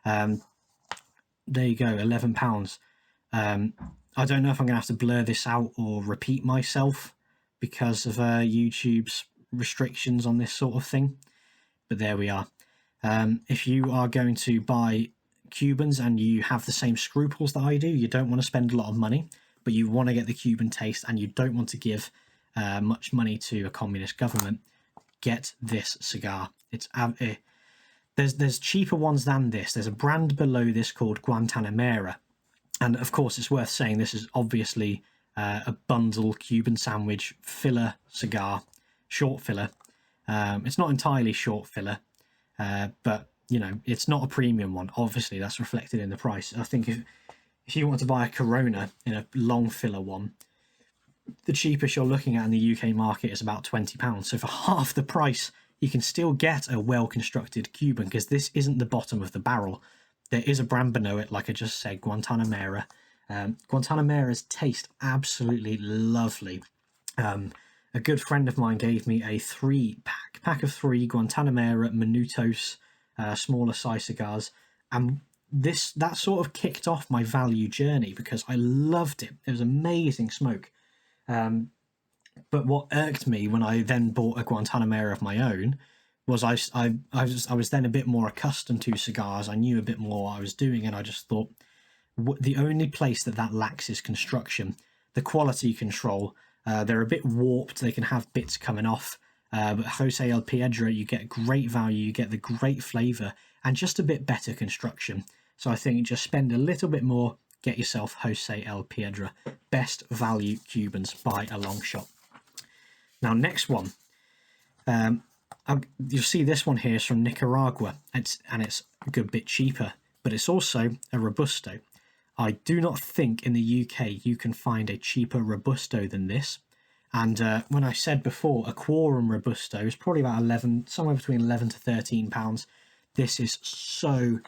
There you go, £11. I don't know if I'm going to have to blur this out or repeat myself because of YouTube's restrictions on this sort of thing. But there we are. If you are going to buy Cubans and you have the same scruples that I do, you don't want to spend a lot of money, but you want to get the Cuban taste and you don't want to give much money to a communist government, get this cigar. There's cheaper ones than this. There's a brand below this called Guantanamera. And of course, it's worth saying this is obviously a bundle Cuban sandwich filler cigar, short filler. It's not entirely short filler, but it's not a premium one. Obviously, that's reflected in the price. I think if you want to buy a Corona in a long filler one, the cheapest you're looking at in the UK market is about £20. So for half the price, you can still get a well-constructed Cuban because this isn't the bottom of the barrel. There is a brand below it, like I just said, Guantanamera. Guantanamera's taste absolutely lovely. A good friend of mine gave me a pack of 3 Guantanamera Minutos, smaller size cigars, and that sort of kicked off my value journey because I loved it. It was amazing smoke. But what irked me when I then bought a Guantanamera of my own was I was then a bit more accustomed to cigars. I knew a bit more what I was doing, and I just thought the only place that lacks is construction. The quality control, they're a bit warped. They can have bits coming off. But Jose El Piedra, you get great value, you get the great flavour, and just a bit better construction. So I think just spend a little bit more, get yourself Jose El Piedra. Best value Cubans by a long shot. Now, next one. You'll see this one here is from Nicaragua, and it's a good bit cheaper, but it's also a Robusto. I do not think in the UK you can find a cheaper Robusto than this. And when I said before, a Quorum Robusto is probably about somewhere between 11 to 13 pounds. This is so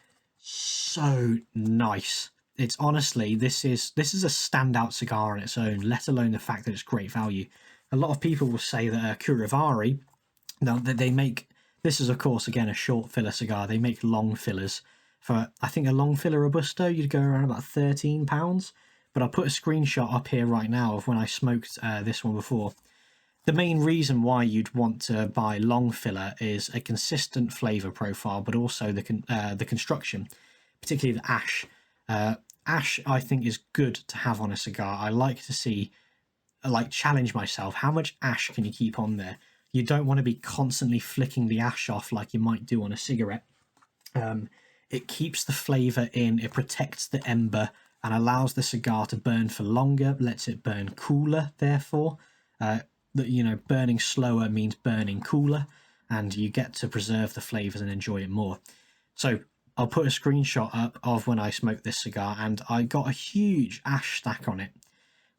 nice. It's honestly, this is a standout cigar on its own, let alone the fact that it's great value. A lot of people will say that Curavari, now that they make, this is of course again a short filler cigar. They make long fillers. For I think a long filler Robusto, you'd go around about £13. but I'll put a screenshot up here right now of when I smoked this one before. The main reason why you'd want to buy long filler is a consistent flavour profile, but also the construction, particularly the ash. Ash, I think, is good to have on a cigar. I like to see, challenge myself. How much ash can you keep on there? You don't want to be constantly flicking the ash off like you might do on a cigarette. It keeps the flavour in, it protects the ember and allows the cigar to burn for longer, lets it burn cooler, therefore. Burning slower means burning cooler, and you get to preserve the flavours and enjoy it more. So I'll put a screenshot up of when I smoked this cigar, and I got a huge ash stack on it.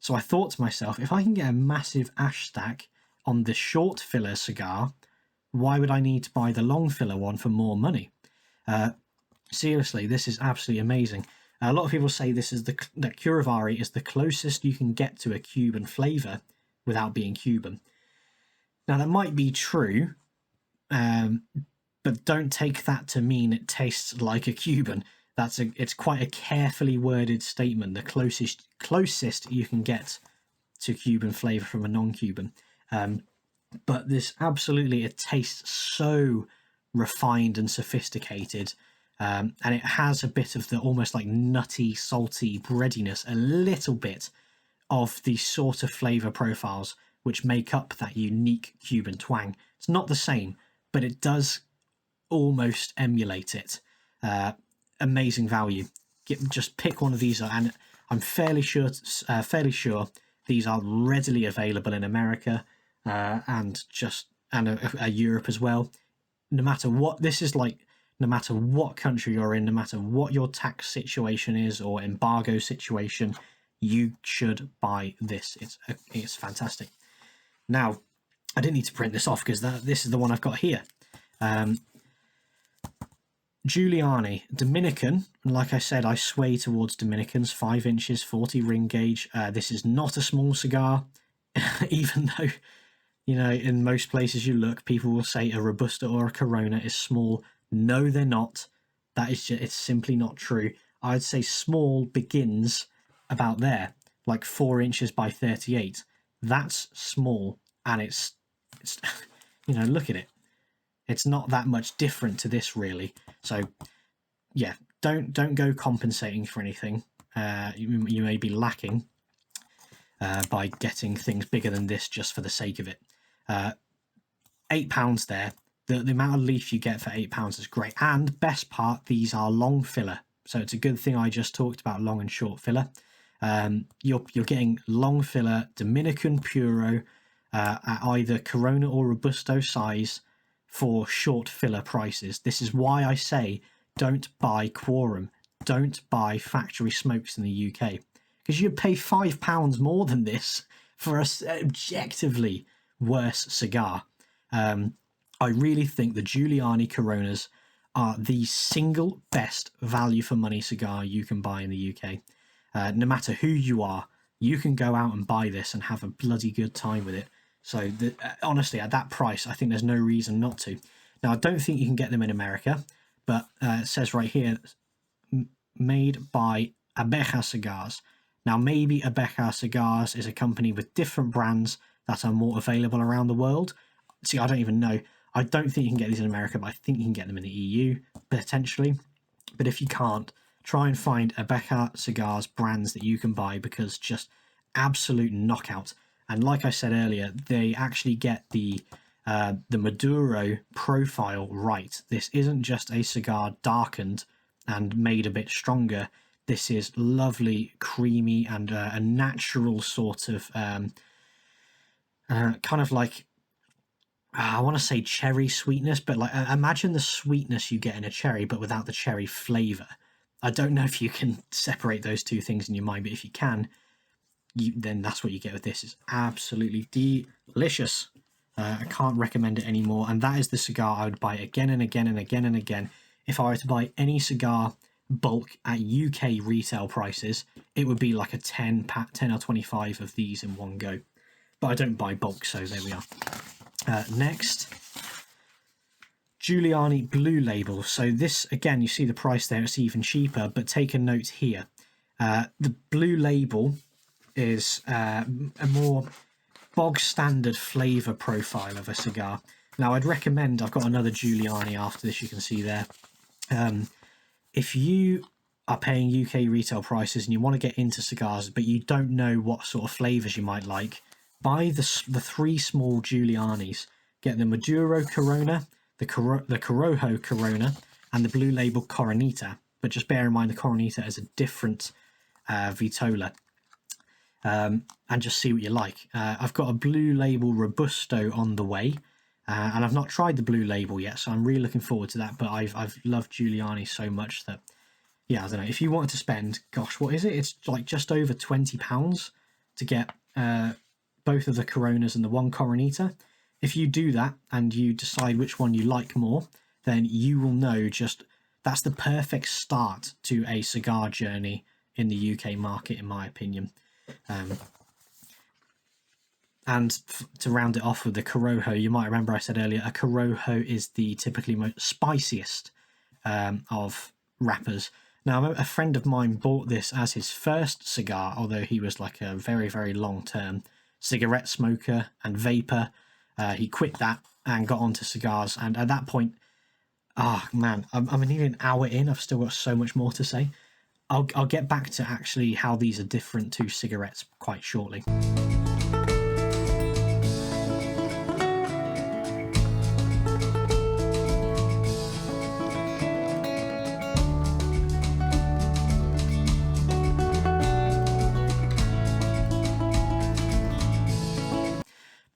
So I thought to myself, if I can get a massive ash stack on the short filler cigar, why would I need to buy the long filler one for more money? Seriously, this is absolutely amazing. A lot of people say that Curavari is the closest you can get to a Cuban flavour without being Cuban. Now, that might be true, but don't take that to mean it tastes like a Cuban. It's quite a carefully worded statement. The closest you can get to Cuban flavour from a non-Cuban. But this absolutely, it tastes so refined and sophisticated. And it has a bit of the almost like nutty, salty breadiness, a little bit of the sort of flavour profiles which make up that unique Cuban twang. It's not the same, but it does almost emulate it. Amazing value. Just pick one of these, and I'm fairly sure these are readily available in America and Europe as well. No matter what this is like, no matter what country you're in, no matter what your tax situation is or embargo situation, you should buy this. It's fantastic. Now, I didn't need to print this off because this is the one I've got here. Giuliani, Dominican. Like I said, I sway towards Dominicans. 5 inches, 40 ring gauge. This is not a small cigar, even though, in most places you look, people will say a Robusta or a Corona is small. No, they're not. It's simply not true. I'd say small begins about there, like 4 inches by 38. That's small, and it's look at it. It's not that much different to this, really. So, yeah, don't go compensating for anything. You may be lacking by getting things bigger than this just for the sake of it. £8 there. The amount of leaf you get for £8 is great. And best part, these are long filler. So it's a good thing I just talked about long and short filler. You're getting long filler Dominican Puro at either Corona or Robusto size for short filler prices. This is why I say don't buy Quorum. Don't buy factory smokes in the UK. Because you'd pay £5 more than this for an objectively worse cigar. I really think the Giuliani Coronas are the single best value for money cigar you can buy in the UK. No matter who you are, you can go out and buy this and have a bloody good time with it. So honestly, at that price, I think there's no reason not to. Now, I don't think you can get them in America, but it says right here, made by Abeja Cigars. Now, maybe Abeja Cigars is a company with different brands that are more available around the world. See, I don't even know. I don't think you can get these in America, but I think you can get them in the EU, potentially. But if you can't, try and find Abeja Cigars brands that you can buy, because just absolute knockout. And like I said earlier, they actually get the Maduro profile right. This isn't just a cigar darkened and made a bit stronger. This is lovely, creamy, and a natural sort of kind of like, I want to say cherry sweetness, but like imagine the sweetness you get in a cherry, but without the cherry flavour. I don't know if you can separate those two things in your mind, but if you can, then that's what you get with this. It's absolutely delicious. I can't recommend it anymore. And that is the cigar I would buy again and again and again and again. If I were to buy any cigar bulk at UK retail prices, it would be like a 10 or 25 of these in one go. But I don't buy bulk, so there we are. Next, Giuliani Blue Label. So this, again, you see the price there, it's even cheaper, but take a note here. The Blue Label is a more bog standard flavour profile of a cigar. Now, I'd recommend, I've got another Giuliani after this, you can see there. If you are paying UK retail prices and you want to get into cigars, but you don't know what sort of flavours you might like, buy the 3 small Giulianis. Get the Maduro Corona, the Corojo Corona, and the Blue Label Coronita. But just bear in mind the Coronita is a different Vitola. And just see what you like. I've got a Blue Label Robusto on the way, and I've not tried the Blue Label yet, so I'm really looking forward to that. But I've loved Giuliani so much that, yeah, I don't know. If you wanted to spend, gosh, what is it? It's like just over £20 to get both of the Coronas and the one Coronita. If you do that and you decide which one you like more, then you will know that's the perfect start to a cigar journey in the UK market, in my opinion. And to round it off with the Corojo, you might remember I said earlier, a Corojo is the typically most spiciest of wrappers. Now, a friend of mine bought this as his first cigar, although he was like a very, very long-term cigarette smoker and vapor. He quit that and got onto cigars, and at that point, man, I'm nearly an hour in. I've still got so much more to say. I'll get back to actually how these are different to cigarettes quite shortly.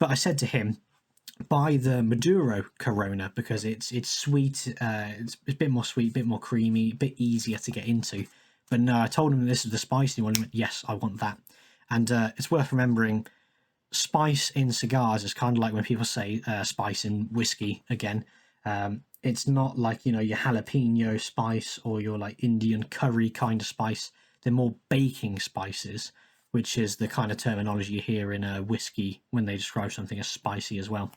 But I said to him, buy the Maduro Corona because it's sweet, it's a bit more sweet, a bit more creamy, a bit easier to get into. But no, I told him this is the spicy one. He went, yes, I want that. And it's worth remembering, spice in cigars is kind of like when people say spice in whiskey again. It's not like, your jalapeno spice or your like Indian curry kind of spice. They're more baking spices, which is the kind of terminology you hear in a whiskey when they describe something as spicy as well.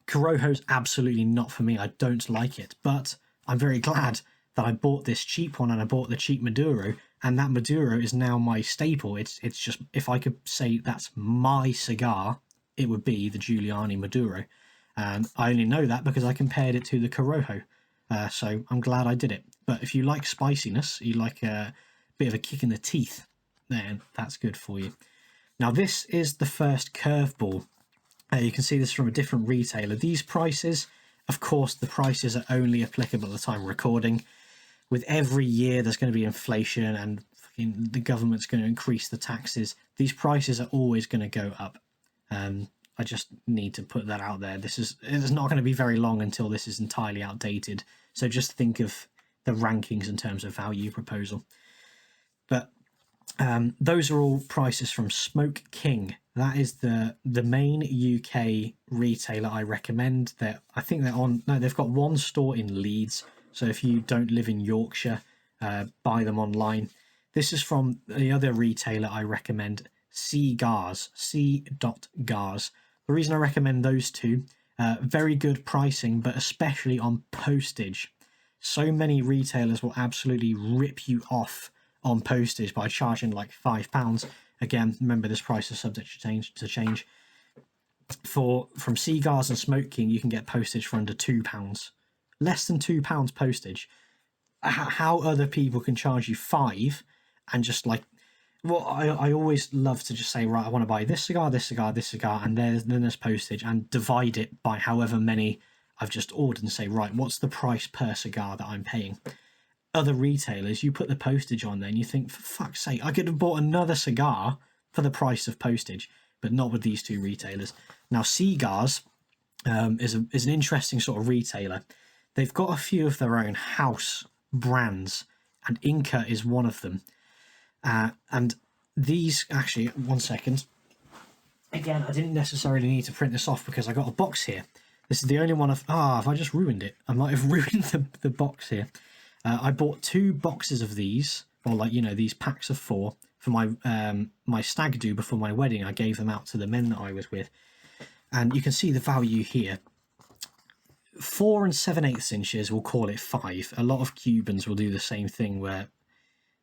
Corojo's absolutely not for me. I don't like it, but I'm very glad that I bought this cheap one and I bought the cheap Maduro, and that Maduro is now my staple. It's just, if I could say that's my cigar, it would be the Giuliani Maduro. And I only know that because I compared it to the Corojo. So I'm glad I did it. But if you like spiciness, you like a bit of a kick in the teeth, then that's good for you. Now, this is the first curveball. You can see this from a different retailer. These prices, of course, the prices are only applicable at the time of recording. With every year, there's going to be inflation and the government's going to increase the taxes. These prices are always going to go up. I just need to put that out there. It's not going to be very long until this is entirely outdated. So just think of the rankings in terms of value proposal. But those are all prices from Smoke King. That is the main UK retailer I recommend. I think they've got one store in Leeds. So if you don't live in Yorkshire, buy them online. This is from the other retailer I recommend, Cigars, C.Gars. The reason I recommend those two, very good pricing, but especially on postage. So many retailers will absolutely rip you off on postage by charging like £5. Again, remember this price is subject to change. From Cigars and Smoke King, you can get postage for under £2. Less than £2 postage. How other people can charge you £5 and just like, well, I always love to just say, right, I want to buy this cigar, this cigar, this cigar, and then there's postage, and divide it by however many I've just ordered and say, right, what's the price per cigar that I'm paying? Other retailers, you put the postage on there and you think, for fuck's sake, I could have bought another cigar for the price of postage, but not with these two retailers. Now, Cigars is an interesting sort of retailer. They've got a few of their own house brands, and Inca is one of them. And these, actually, one second. Again, I didn't necessarily need to print this off because I got a box here. This is the only one have I just ruined it? I might have ruined the box here. I bought 2 boxes of these, or like, these packs of 4 for my stag do before my wedding. I gave them out to the men that I was with. And you can see the value here. 4 7/8 inches, we'll call it 5. A lot of Cubans will do the same thing where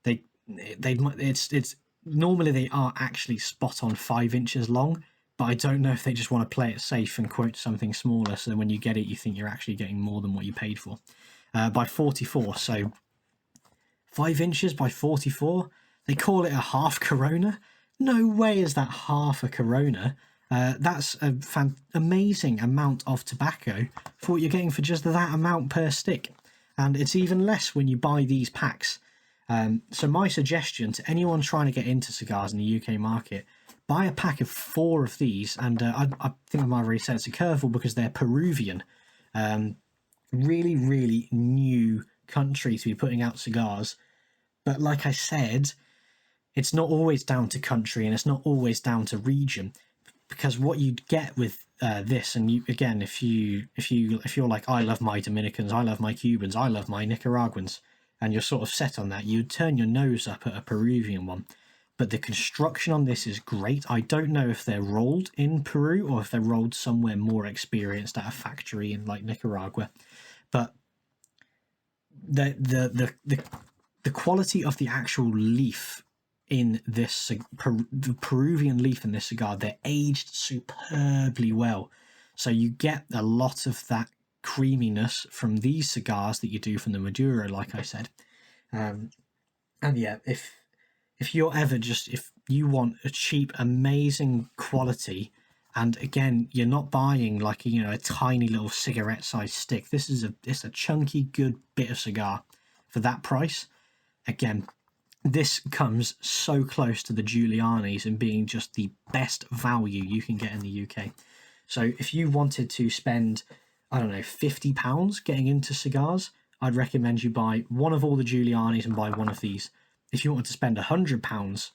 they it's normally they are actually spot on 5 inches long, but I don't know if they just want to play it safe and quote something smaller, so when you get it, you think you're actually getting more than what you paid for. By 44, so 5 inches by 44. They call it a half Corona. No way is that half a Corona. That's a amazing amount of tobacco for what you're getting for just that amount per stick. And it's even less when you buy these packs. So my suggestion to anyone trying to get into cigars in the UK market, buy a pack of 4 of these. And I think I might have already said it's a curveball because they're Peruvian. Really, really new country to be putting out cigars. But like I said, it's not always down to country and it's not always down to region, because what you'd get with this, and you again, if you're like, I love my Dominicans, I love my Cubans, I love my Nicaraguans, and you're sort of set on that, you'd turn your nose up at a Peruvian one. But the construction on this is great. I don't know if they're rolled in Peru or if they're rolled somewhere more experienced at a factory in like Nicaragua, but the quality of the actual leaf in this, the Peruvian leaf in this cigar, they're aged superbly well. So you get a lot of that creaminess from these cigars that you do from the Maduro, like I said. And yeah, if you're ever if you want a cheap, amazing quality, and again, you're not buying like, a tiny little cigarette sized stick. It's a chunky, good bit of cigar for that price. Again, this comes so close to the Giuliani's and being just the best value you can get in the UK. So if you wanted to spend, I don't know, £50 getting into cigars, I'd recommend you buy one of all the Giuliani's and buy one of these. If you want to spend £100,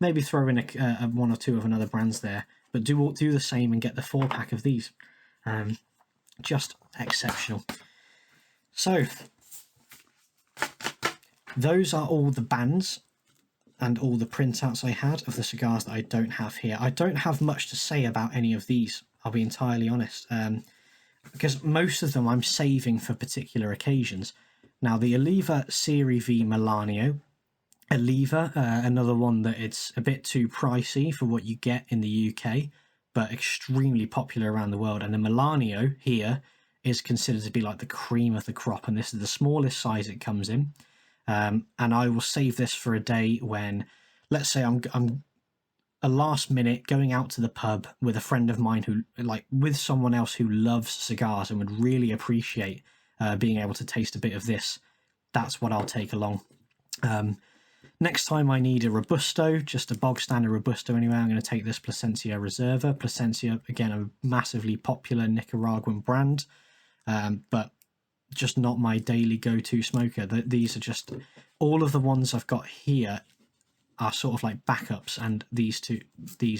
maybe throw in a one or two of another brands there, but do the same and get the 4-pack of these. Just exceptional. So those are all the bands and all the printouts I had of the cigars that I don't have here. I don't have much to say about any of these, I'll be entirely honest, because most of them I'm saving for particular occasions. Now, the Oliva Serie V Melanio, Oliva, another one that it's a bit too pricey for what you get in the UK, but extremely popular around the world. And the Melanio here is considered to be like the cream of the crop, and this is the smallest size it comes in. And I will save this for a day when, let's say I'm a last minute going out to the pub with a friend of mine who, like, with someone else who loves cigars and would really appreciate being able to taste a bit of this. That's what I'll take along. Next time I need a Robusto, just a bog standard Robusto anyway, I'm going to take this Plasencia Reserva. Plasencia, again, a massively popular Nicaraguan brand, but just not my daily go-to smoker. These are just, all of the ones I've got here are sort of like backups, and these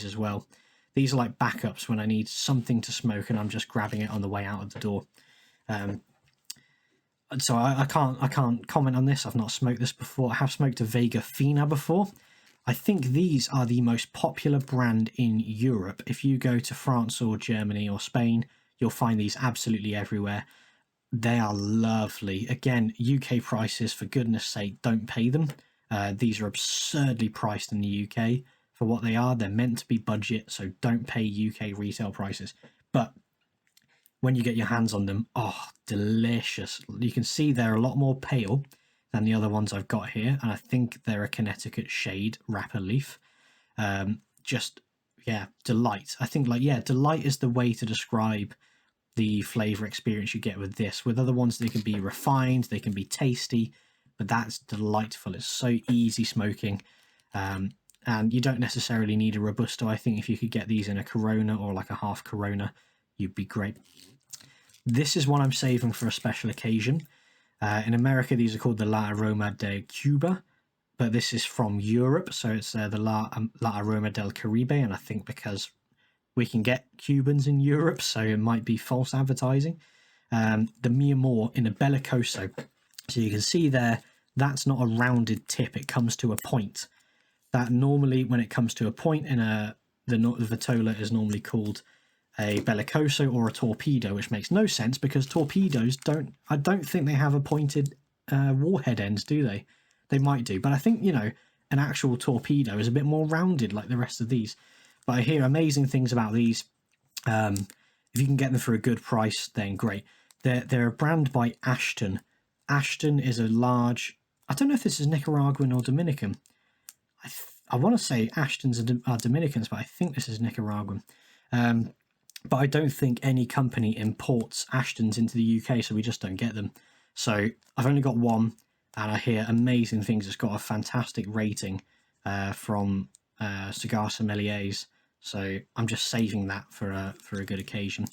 as well. These are like backups when I need something to smoke and I'm just grabbing it on the way out of the door. So I can't comment on this. I've not smoked this before. I have smoked a Vega Fina before. I think these are the most popular brand in Europe. If you go to France or Germany or Spain, you'll find these absolutely everywhere. They are lovely. Again, UK prices, for goodness sake, don't pay them. These are absurdly priced in the UK for what they are. They're meant to be budget, so don't pay UK retail prices. But when you get your hands on them, oh, delicious. You can see they're a lot more pale than the other ones I've got here, and I think they're a Connecticut shade wrapper leaf. Just, yeah, delight. I think, like, yeah, delight is the way to describe the flavor experience you get with this. With other ones, they can be refined, they can be tasty, but that's delightful. It's so easy smoking, and you don't necessarily need a Robusto. I think if you could get these in a Corona or like a half Corona, you'd be great. This is one I'm saving for a special occasion. In America, these are called the La Aroma de Cuba, but this is from Europe, so it's the La Aroma del Caribe, and I think because we can get Cubans in Europe, so it might be false advertising. The Mi Amor in a Bellicoso. So you can see there, that's not a rounded tip, it comes to a point. That normally, when it comes to a point in the Vitola, is normally called a Bellicoso or a Torpedo, which makes no sense because torpedoes I don't think they have a pointed warhead ends, do they? They might do, but I think, an actual torpedo is a bit more rounded like the rest of these. But I hear amazing things about these. If you can get them for a good price, then great. They're a brand by Ashton. Ashton is a large... I don't know if this is Nicaraguan or Dominican. I want to say Ashtons are Dominicans, but I think this is Nicaraguan. But I don't think any company imports Ashtons into the UK, so we just don't get them. So I've only got one, and I hear amazing things. It's got a fantastic rating from Cigar Sommeliers, so I'm just saving that for a good occasion.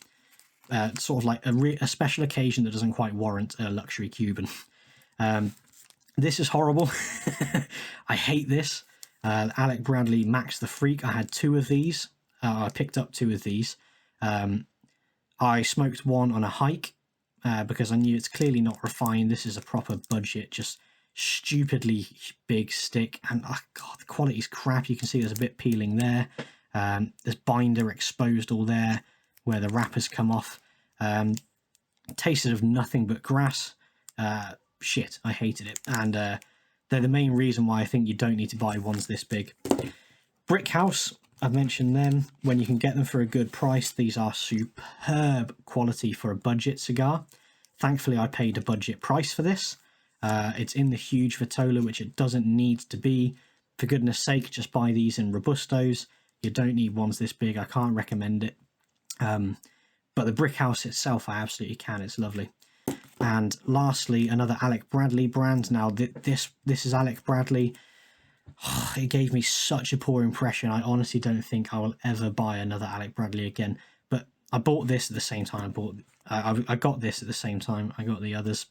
Sort of like a special occasion that doesn't quite warrant a luxury Cuban. This is horrible. I hate this. Alec Bradley Max the Freak. I had 2 of these. I picked up 2 of these. I smoked one on a hike because I knew it's clearly not refined. This is a proper budget, just stupidly big stick. And oh God, the quality's crap. You can see there's a bit peeling there. There's binder exposed all there where the wrappers come off. Tasted of nothing but grass. Shit, I hated it. And they're the main reason why I think you don't need to buy ones this big. Brick House, I've mentioned them. When you can get them for a good price, these are superb quality for a budget cigar. Thankfully, I paid a budget price for this. It's in the huge Vitola, which it doesn't need to be. For goodness sake, just buy these in Robustos. You don't need ones this big. I can't recommend it. But the Brick House itself, I absolutely can. It's lovely. And lastly, another Alec Bradley brand. Now, this is Alec Bradley. It gave me such a poor impression. I honestly don't think I will ever buy another Alec Bradley again. But I bought this at the same time. I got this at the same time I got the others.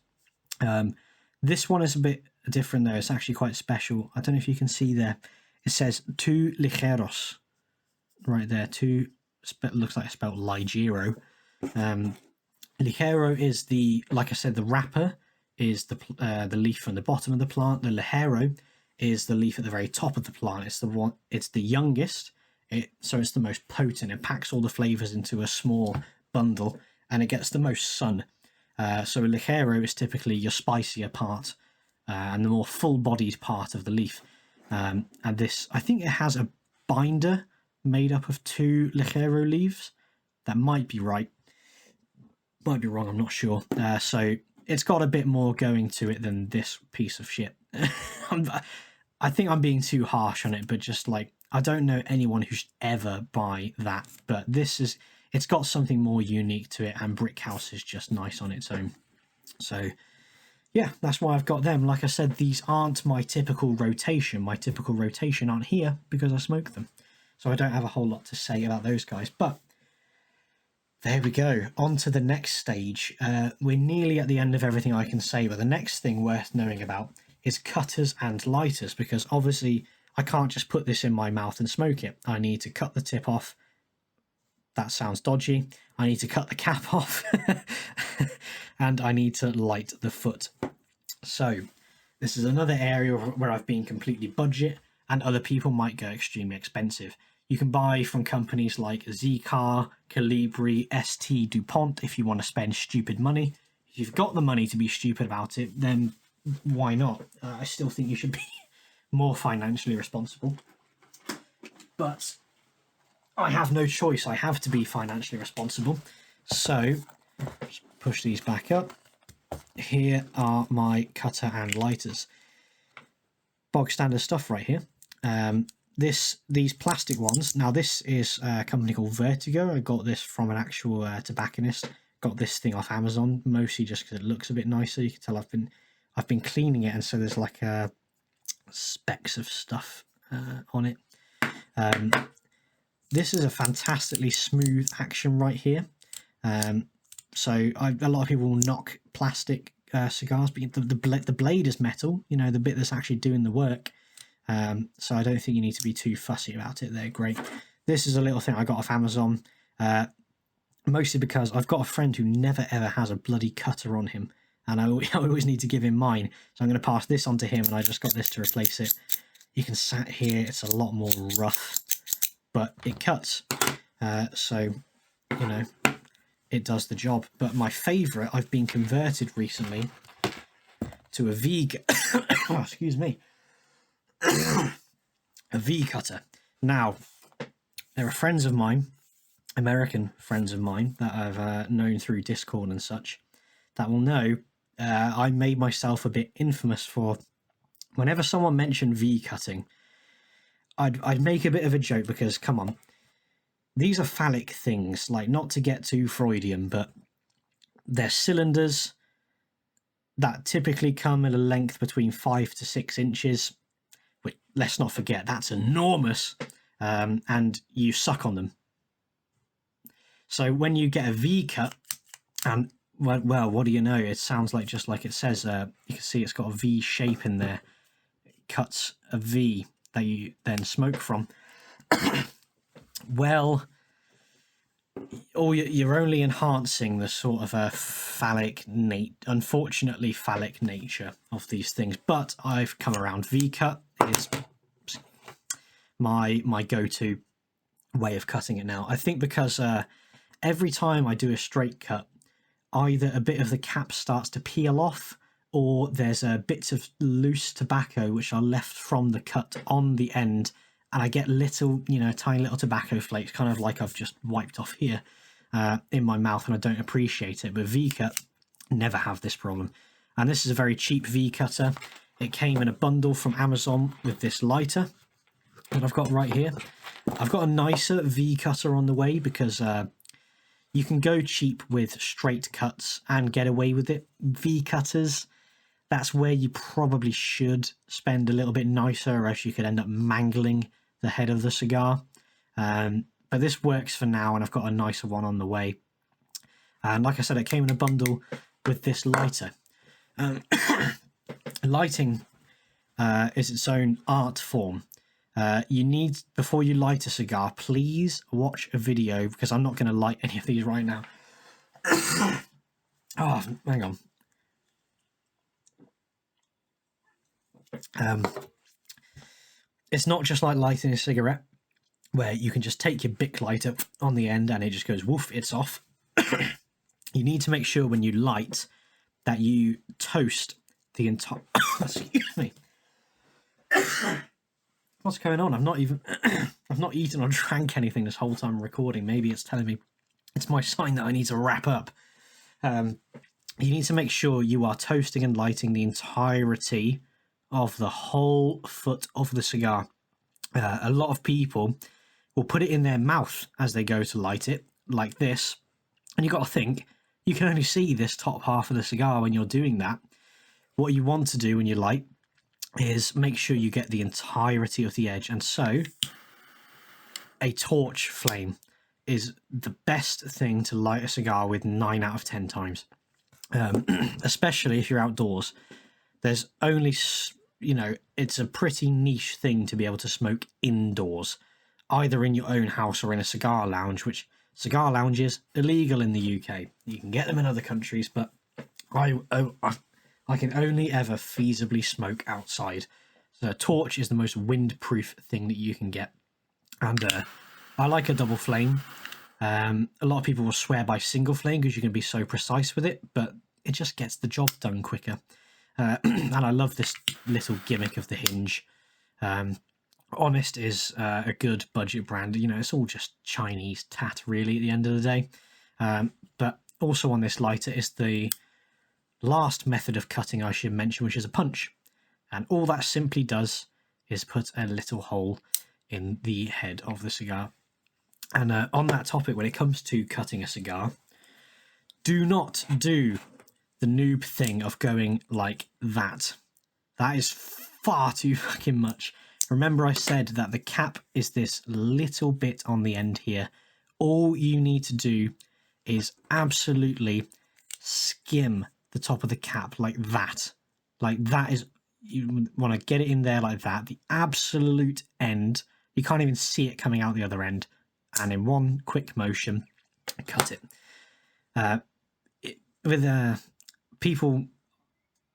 This one is a bit different though. It's actually quite special. I don't know if you can see there. It says "Tu ligeros" right there. Two looks like it's spelled ligero. Ligero is like I said, the wrapper is the leaf from the bottom of the plant. The ligero is the leaf at the very top of the plant. It's the youngest, so it's the most potent. It packs all the flavors into a small bundle, and it gets the most sun. So a ligero is typically your spicier part, and the more full-bodied part of the leaf. And this, I think it has a binder made up of 2 ligero leaves. That might be right. Might be wrong, I'm not sure. So it's got a bit more going to it than this piece of shit. I think I'm being too harsh on it, but just like, I don't know anyone who should ever buy that. But it's got something more unique to it, and Brick House is just nice on its own. So yeah, that's why I've got them. Like I said, these aren't my typical rotation. My typical rotation aren't here because I smoke them. So I don't have a whole lot to say about those guys, but there we go. On to the next stage. We're nearly at the end of everything I can say, but the next thing worth knowing about is cutters and lighters, because obviously I can't just put this in my mouth and smoke it. I need to cut the tip off. That sounds dodgy. I need to cut the cap off and I need to light the foot. So this is another area where I've been completely budget, and other people might go extremely expensive. You can buy from companies like Zicar, Calibri, ST, DuPont if you want to spend stupid money. If you've got the money to be stupid about it, then why not? I still think you should be more financially responsible. But I have no choice. I have to be financially responsible. So, just push these back up. Here are my cutter and lighters. Bog standard stuff right here. These plastic ones. Now this is a company called Vertigo. I got this from an actual tobacconist. Got this thing off Amazon, mostly just because it looks a bit nicer. You can tell I've been cleaning it, and so there's like specks of stuff on it. This is a fantastically smooth action right here. So a lot of people will knock plastic cigars, but the blade is metal. You know, the bit that's actually doing the work. So I don't think you need to be too fussy about it. They're great. This is a little thing I got off Amazon, mostly because I've got a friend who never ever has a bloody cutter on him, and I always need to give him mine. So I'm going to pass this on to him, and I just got this to replace it. You can sat here, it's a lot more rough, but it cuts. So, you know, it does the job. But my favourite, I've been converted recently to a vegan. Oh, excuse me. A V cutter. Now, there are friends of mine, American friends of mine, that I've known through Discord and such, that will know I made myself a bit infamous for whenever someone mentioned V cutting, I'd make a bit of a joke because, come on, these are phallic things, like, not to get too Freudian, but they're cylinders that typically come at a length between 5 to 6 inches, which, let's not forget, that's enormous, and you suck on them. So when you get a V cut, and well, what do you know? It sounds like, just like it says, you can see it's got a V shape in there. It cuts a V that you then smoke from. Well, you're only enhancing the sort of a unfortunately phallic nature of these things. But I've come around. V cut is my go-to way of cutting it now. I think because every time I do a straight cut, either a bit of the cap starts to peel off, or there's bits of loose tobacco which are left from the cut on the end, and I get little, tiny little tobacco flakes, kind of like I've just wiped off here, in my mouth, and I don't appreciate it. But V-cut never have this problem. And this is a very cheap V-cutter. It came in a bundle from Amazon with this lighter that I've got right here. I've got a nicer V-cutter on the way because you can go cheap with straight cuts and get away with it. V-cutters, that's where you probably should spend a little bit nicer, or else you could end up mangling the head of the cigar. But this works for now, and I've got a nicer one on the way. And like I said, it came in a bundle with this lighter. Lighting is its own art form. You need, before you light a cigar, please watch a video, because I'm not going to light any of these right now. Oh, hang on. It's not just like lighting a cigarette, where you can just take your Bic lighter on the end and it just goes woof, it's off. You need to make sure when you light that you toast the entire... Excuse me. What's going on? I've not eaten or drank anything this whole time recording. Maybe it's telling me it's my sign that I need to wrap up. You need to make sure you are toasting and lighting the entirety of the whole foot of the cigar. A lot of people will put it in their mouth as they go to light it, like this. And you've got to think, you can only see this top half of the cigar when you're doing that. What you want to do when you light is make sure you get the entirety of the edge. And so a torch flame is the best thing to light a cigar with 9 out of 10 times. Especially if you're outdoors. There's only, it's a pretty niche thing to be able to smoke indoors, either in your own house or in a cigar lounge, which cigar lounges illegal in the UK. You can get them in other countries, but I can only ever feasibly smoke outside. So a torch is the most windproof thing that you can get. And I like a double flame. A lot of people will swear by single flame because you can be so precise with it, but it just gets the job done quicker. And I love this little gimmick of the hinge. Honest is a good budget brand. It's all just Chinese tat, really, at the end of the day. But also on this lighter is the last method of cutting I should mention, which is a punch. And all that simply does is put a little hole in the head of the cigar. And on that topic, when it comes to cutting a cigar, do not do the noob thing of going like that. That is far too fucking much. Remember I said that the cap is this little bit on the end here. All you need to do is absolutely skim the top of the cap like that. Like that is, you want to get it in there like that. The absolute end, you can't even see it coming out the other end. And in one quick motion, cut it. People,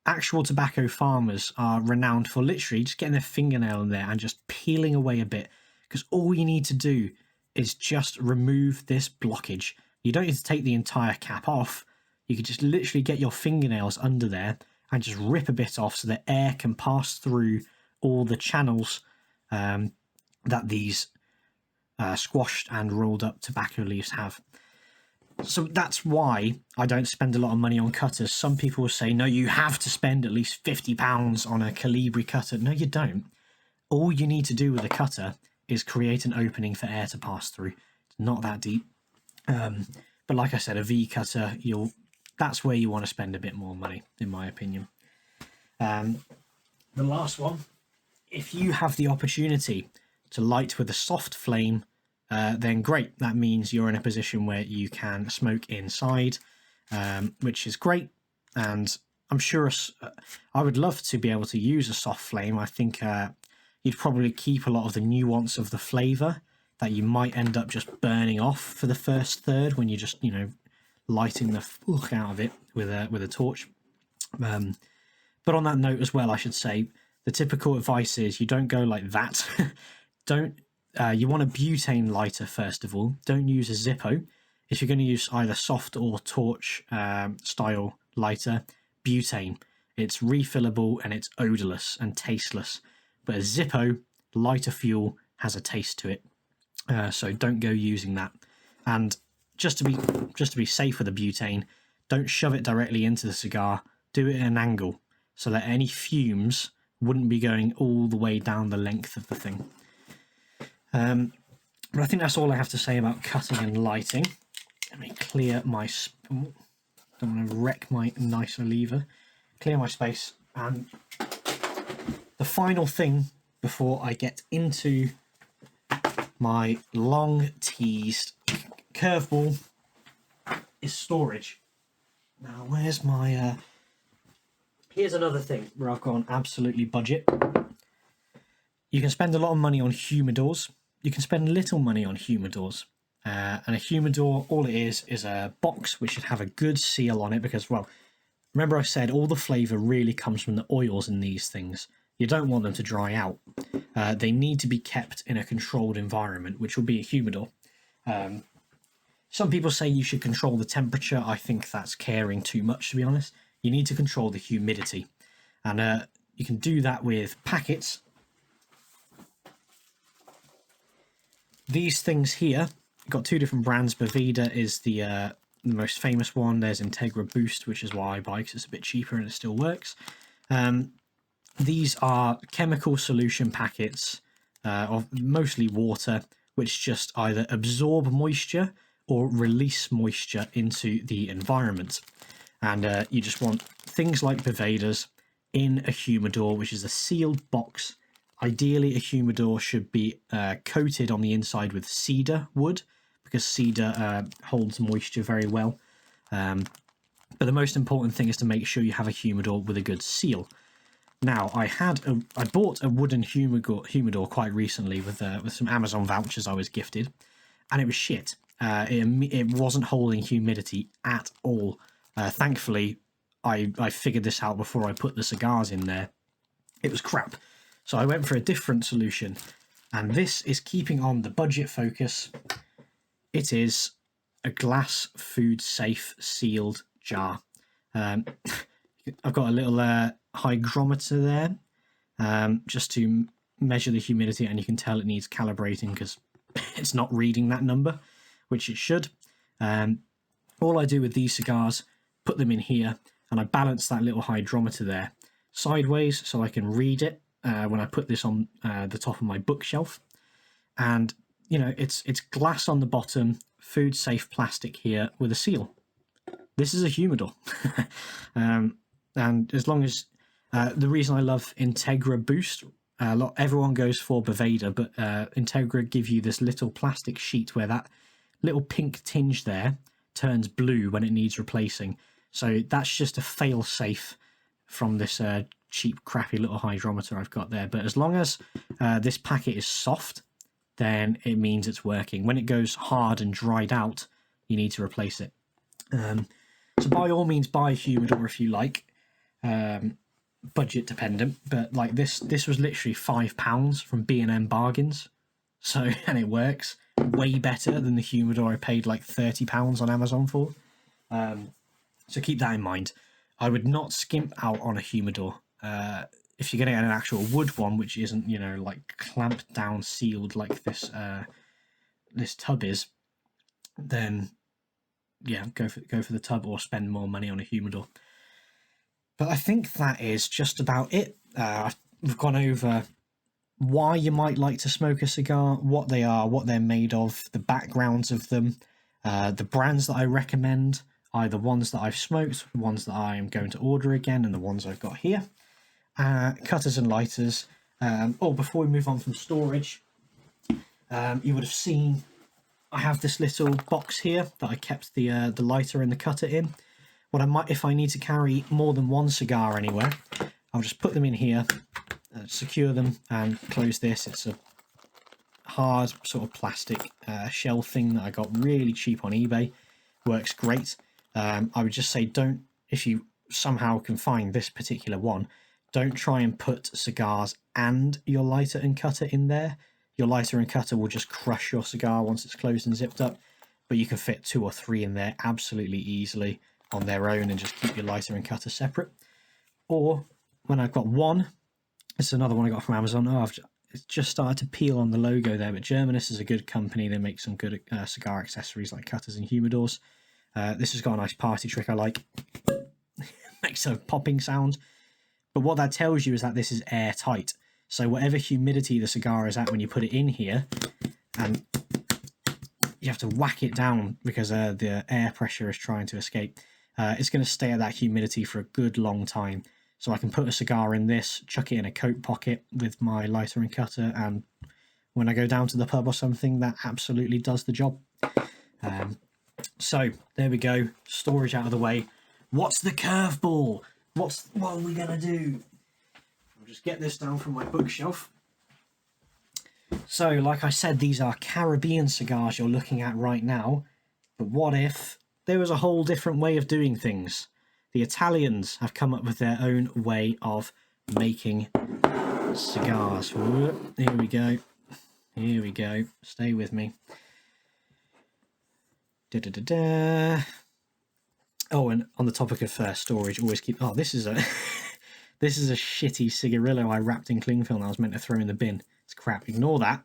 actual tobacco farmers are renowned for literally just getting their fingernail in there and just peeling away a bit, because all you need to do is just remove this blockage. You don't need to take the entire cap off. You can just literally get your fingernails under there and just rip a bit off so that air can pass through all the channels that these squashed and rolled up tobacco leaves have. So that's why I don't spend a lot of money on cutters. Some people will say, no, you have to spend at least £50 on a Calibri cutter. No, you don't. All you need to do with a cutter is create an opening for air to pass through. It's not that deep. But like I said, a V cutter, that's where you want to spend a bit more money, in my opinion. The last one, if you have the opportunity to light with a soft flame, then great. That means you're in a position where you can smoke inside, which is great. And I'm sure I would love to be able to use a soft flame. I think you'd probably keep a lot of the nuance of the flavour that you might end up just burning off for the first third when you're just, lighting the fuck out of it with a torch. But on that note as well, I should say, the typical advice is you don't go like that. You want a butane lighter first of all. Don't use a Zippo. If you're going to use either soft or torch style lighter, butane. It's refillable and it's odorless and tasteless. But a Zippo lighter fuel has a taste to it, so don't go using that. And just to be safe with a butane, don't shove it directly into the cigar. Do it at an angle so that any fumes wouldn't be going all the way down the length of the thing. But I think that's all I have to say about cutting and lighting. Let me clear my... don't want to wreck my nicer lever. Clear my space. And the final thing before I get into my long teased curveball is storage. Now, where's my... Here's another thing where I've gone absolutely budget. You can spend a lot of money on humidors. You can spend little money on humidors. And a humidor, all it is a box which should have a good seal on it because, well, remember I said all the flavour really comes from the oils in these things. You don't want them to dry out. They need to be kept in a controlled environment, which will be a humidor. Some people say you should control the temperature. I think that's caring too much, to be honest. You need to control the humidity. And you can do that with packets. These things here, got two different brands. Boveda is the most famous one. There's Integra Boost, which is why I buy, because it's a bit cheaper and it still works. These are chemical solution packets of mostly water, which just either absorb moisture or release moisture into the environment. And you just want things like Bovedas in a humidor, which is a sealed box. Ideally, a humidor should be coated on the inside with cedar wood, because cedar holds moisture very well. But the most important thing is to make sure you have a humidor with a good seal. Now, I bought a wooden humidor quite recently with some Amazon vouchers I was gifted, and it was shit. It wasn't holding humidity at all. Thankfully, I figured this out before I put the cigars in there. It was crap. So I went for a different solution, and this is keeping on the budget focus. It is a glass food safe sealed jar. I've got a little hygrometer there just to measure the humidity, and you can tell it needs calibrating because it's not reading that number, which it should. All I do with these cigars, put them in here, and I balance that little hydrometer there sideways so I can read it when I put this on the top of my bookshelf. And it's glass on the bottom, food safe plastic here with a seal. This is a humidor. And as long as the reason I love Integra Boost, everyone goes for Boveda, but Integra give you this little plastic sheet where that little pink tinge there turns blue when it needs replacing. So that's just a fail safe from this cheap crappy little hydrometer I've got there. But as long as this packet is soft, then it means it's working. When it goes hard and dried out, you need to replace it. So by all means buy a humidor if you like. Budget dependent, but like this was literally £5 from B&M Bargains. So, and it works way better than the humidor I paid like £30 on Amazon for. So keep that in mind. I would not skimp out on a humidor. if you're going to get an actual wood one, which isn't, you know, like clamped down, sealed like this this tub is, then yeah, go for the tub or spend more money on a humidor. But I think that is just about it. We've gone over why you might like to smoke a cigar, what they are, what they're made of, the backgrounds of them, the brands that I recommend, either ones that I've smoked, ones that I am going to order again, and the ones I've got here. Cutters and lighters. Before we move on from storage, you would have seen I have this little box here that I kept the lighter and the cutter in. What I might, if I need to carry more than one cigar anywhere, I'll just put them in here, secure them, and close this. It's a hard sort of plastic shell thing that I got really cheap on eBay. Works great. I would just say, don't, if you somehow can find this particular one, don't try and put cigars and your lighter and cutter in there. Your lighter and cutter will just crush your cigar once it's closed and zipped up, but you can fit 2 or 3 in there absolutely easily on their own and just keep your lighter and cutter separate. Or when I've got one, this is another one I got from Amazon. It's just started to peel on the logo there, but Germanus is a good company. They make some good cigar accessories like cutters and humidors. This has got a nice party trick I like. Makes a popping sound. But what that tells you is that this is airtight. So whatever humidity the cigar is at when you put it in here, and you have to whack it down because the air pressure is trying to escape, it's going to stay at that humidity for a good long time. So I can put a cigar in this, chuck it in a coat pocket with my lighter and cutter, and when I go down to the pub or something, that absolutely does the job. So there we go, storage out of the way. What's the curveball? What are we going to do? I'll just get this down from my bookshelf. So, like I said, these are Caribbean cigars you're looking at right now. But what if there was a whole different way of doing things? The Italians have come up with their own way of making cigars. Here we go. Here we go. Stay with me. Oh, and on the topic of storage, always keep... Oh, this is a this is a shitty cigarillo I wrapped in cling film I was meant to throw in the bin. It's crap. Ignore that.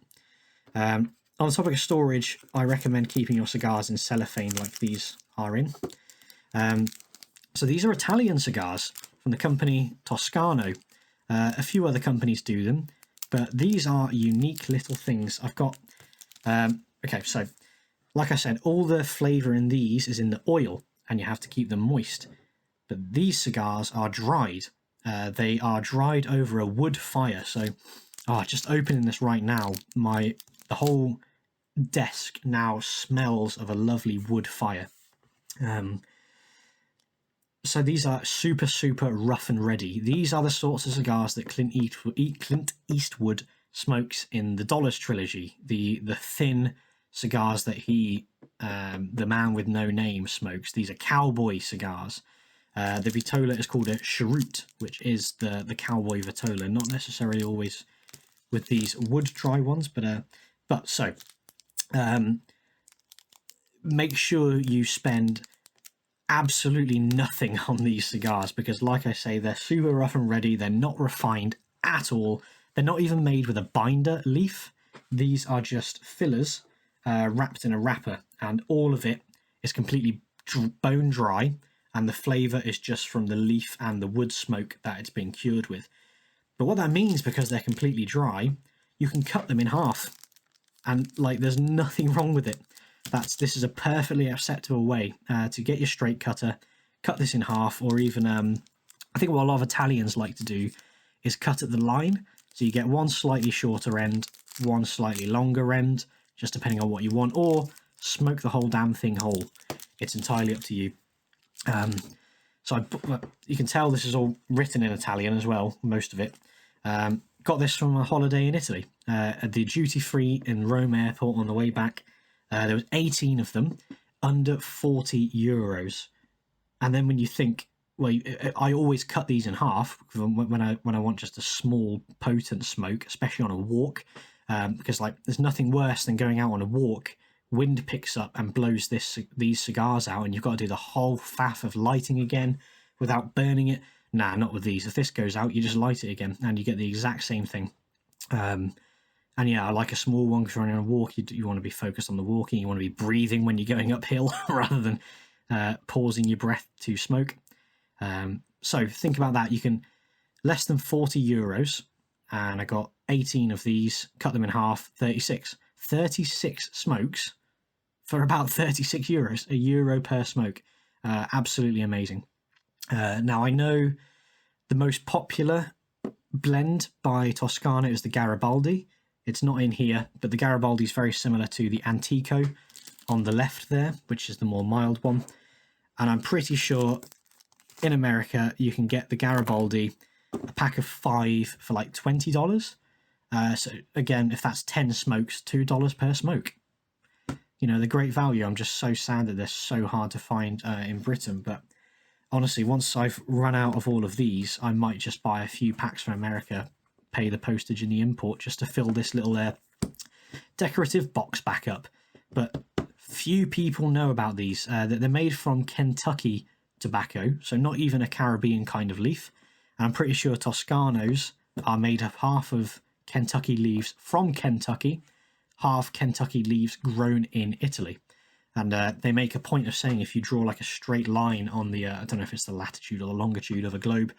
On the topic of storage, I recommend keeping your cigars in cellophane like these are in. So these are Italian cigars from the company Toscano. A few other companies do them, but these are unique little things. I've got... okay, so like I said, all the flavour in these is in the oil, and you have to keep them moist. But these cigars are dried. They are dried over a wood fire. So, just opening this right now, the whole desk now smells of a lovely wood fire. So these are super, super rough and ready. These are the sorts of cigars that Clint Eastwood smokes in the Dollars trilogy. The thin cigars that he, the man with no name, smokes. These are cowboy cigars. The Vitola is called a cheroot, which is the cowboy Vitola, not necessarily always with these wood dry ones, but make sure you spend absolutely nothing on these cigars, because like I say, they're super rough and ready. They're not refined at all. They're not even made with a binder leaf. These are just fillers wrapped in a wrapper, and all of it is completely bone dry, and the flavour is just from the leaf and the wood smoke that it's been cured with. But what that means, because they're completely dry, you can cut them in half, and like there's nothing wrong with it. This is a perfectly acceptable way to get your straight cutter, cut this in half, or even I think what a lot of Italians like to do is cut at the line, so you get one slightly shorter end, one slightly longer end, just depending on what you want, or smoke the whole damn thing whole. It's entirely up to you. So you can tell this is all written in Italian as well, most of it. Got this from a holiday in Italy, at the duty free in Rome airport on the way back. There was 18 of them, under 40 euros. And then when you think, well, I always cut these in half when I want just a small potent smoke, especially on a walk, because like there's nothing worse than going out on a walk, wind picks up and blows these cigars out, and you've got to do the whole faff of lighting again without burning it. Nah, not with these. If this goes out, you just light it again and you get the exact same thing. And yeah, I like a small one because you're on a walk. You want to be focused on the walking. You want to be breathing when you're going uphill rather than pausing your breath to smoke. So think about that. You can less than 40 euros, and I got 18 of these, cut them in half, 36 smokes for about 36 euros, €1 per smoke. Absolutely amazing. Now I know the most popular blend by Toscana is the Garibaldi. It's not in here, but the Garibaldi is very similar to the Antico on the left there, which is the more mild one. And I'm pretty sure in America you can get the Garibaldi, a pack of 5 for like $20. So again, if that's 10 smokes, $2 per smoke. You know, they're great value. I'm just so sad that they're so hard to find in Britain. But honestly, once I've run out of all of these, I might just buy a few packs from America, pay the postage and the import just to fill this little decorative box back up. But few people know about these. That they're made from Kentucky tobacco, so not even a Caribbean kind of leaf. And I'm pretty sure Toscanos are made of half of Kentucky leaves from Kentucky, half Kentucky leaves grown in Italy. And they make a point of saying if you draw like a straight line on the, I don't know if it's the latitude or the longitude of a globe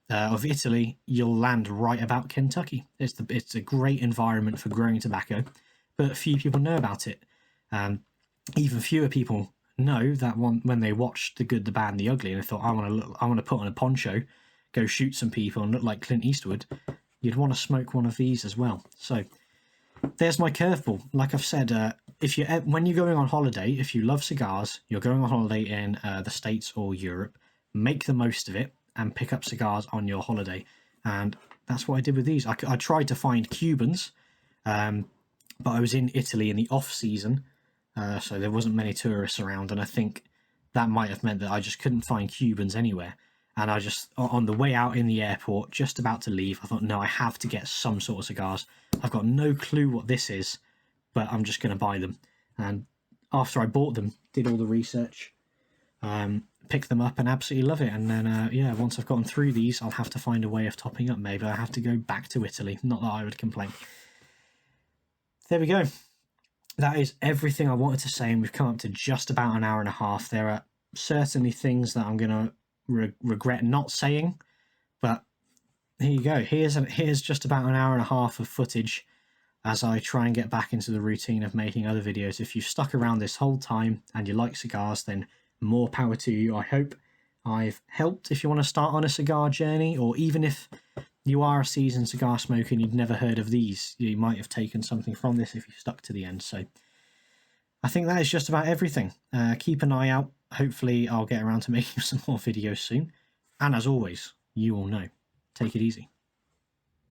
of Italy, you'll land right about Kentucky. It's a great environment for growing tobacco, but few people know about it. Even fewer people know that when they watched The Good, the Bad, and the Ugly, and they thought, I want to put on a poncho, go shoot some people, and look like Clint Eastwood. You'd want to smoke one of these as well. So there's my curveball. Like I've said, when you're going on holiday, if you love cigars, you're going on holiday in the States or Europe, make the most of it and pick up cigars on your holiday. And that's what I did with these. I tried to find Cubans, but I was in Italy in the off season, so there wasn't many tourists around, and I think that might have meant that I just couldn't find Cubans anywhere. And I just, on the way out in the airport, just about to leave, I thought, no, I have to get some sort of cigars. I've got no clue what this is, but I'm just going to buy them. And after I bought them, did all the research, picked them up and absolutely love it. And then, yeah, once I've gotten through these, I'll have to find a way of topping up. Maybe I have to go back to Italy. Not that I would complain. There we go. That is everything I wanted to say, and we've come up to just about an hour and a half. There are certainly things that I'm going to regret not saying, but here you go. Here's just about an hour and a half of footage as I try and get back into the routine of making other videos. If you've stuck around this whole time and you like cigars, then more power to you. I hope I've helped if you want to start on a cigar journey, or even if you are a seasoned cigar smoker and you've never heard of these, you might have taken something from this if you stuck to the end. So I think that is just about everything. Keep an eye out. Hopefully I'll get around to making some more videos soon. And as always, you all know, take it easy.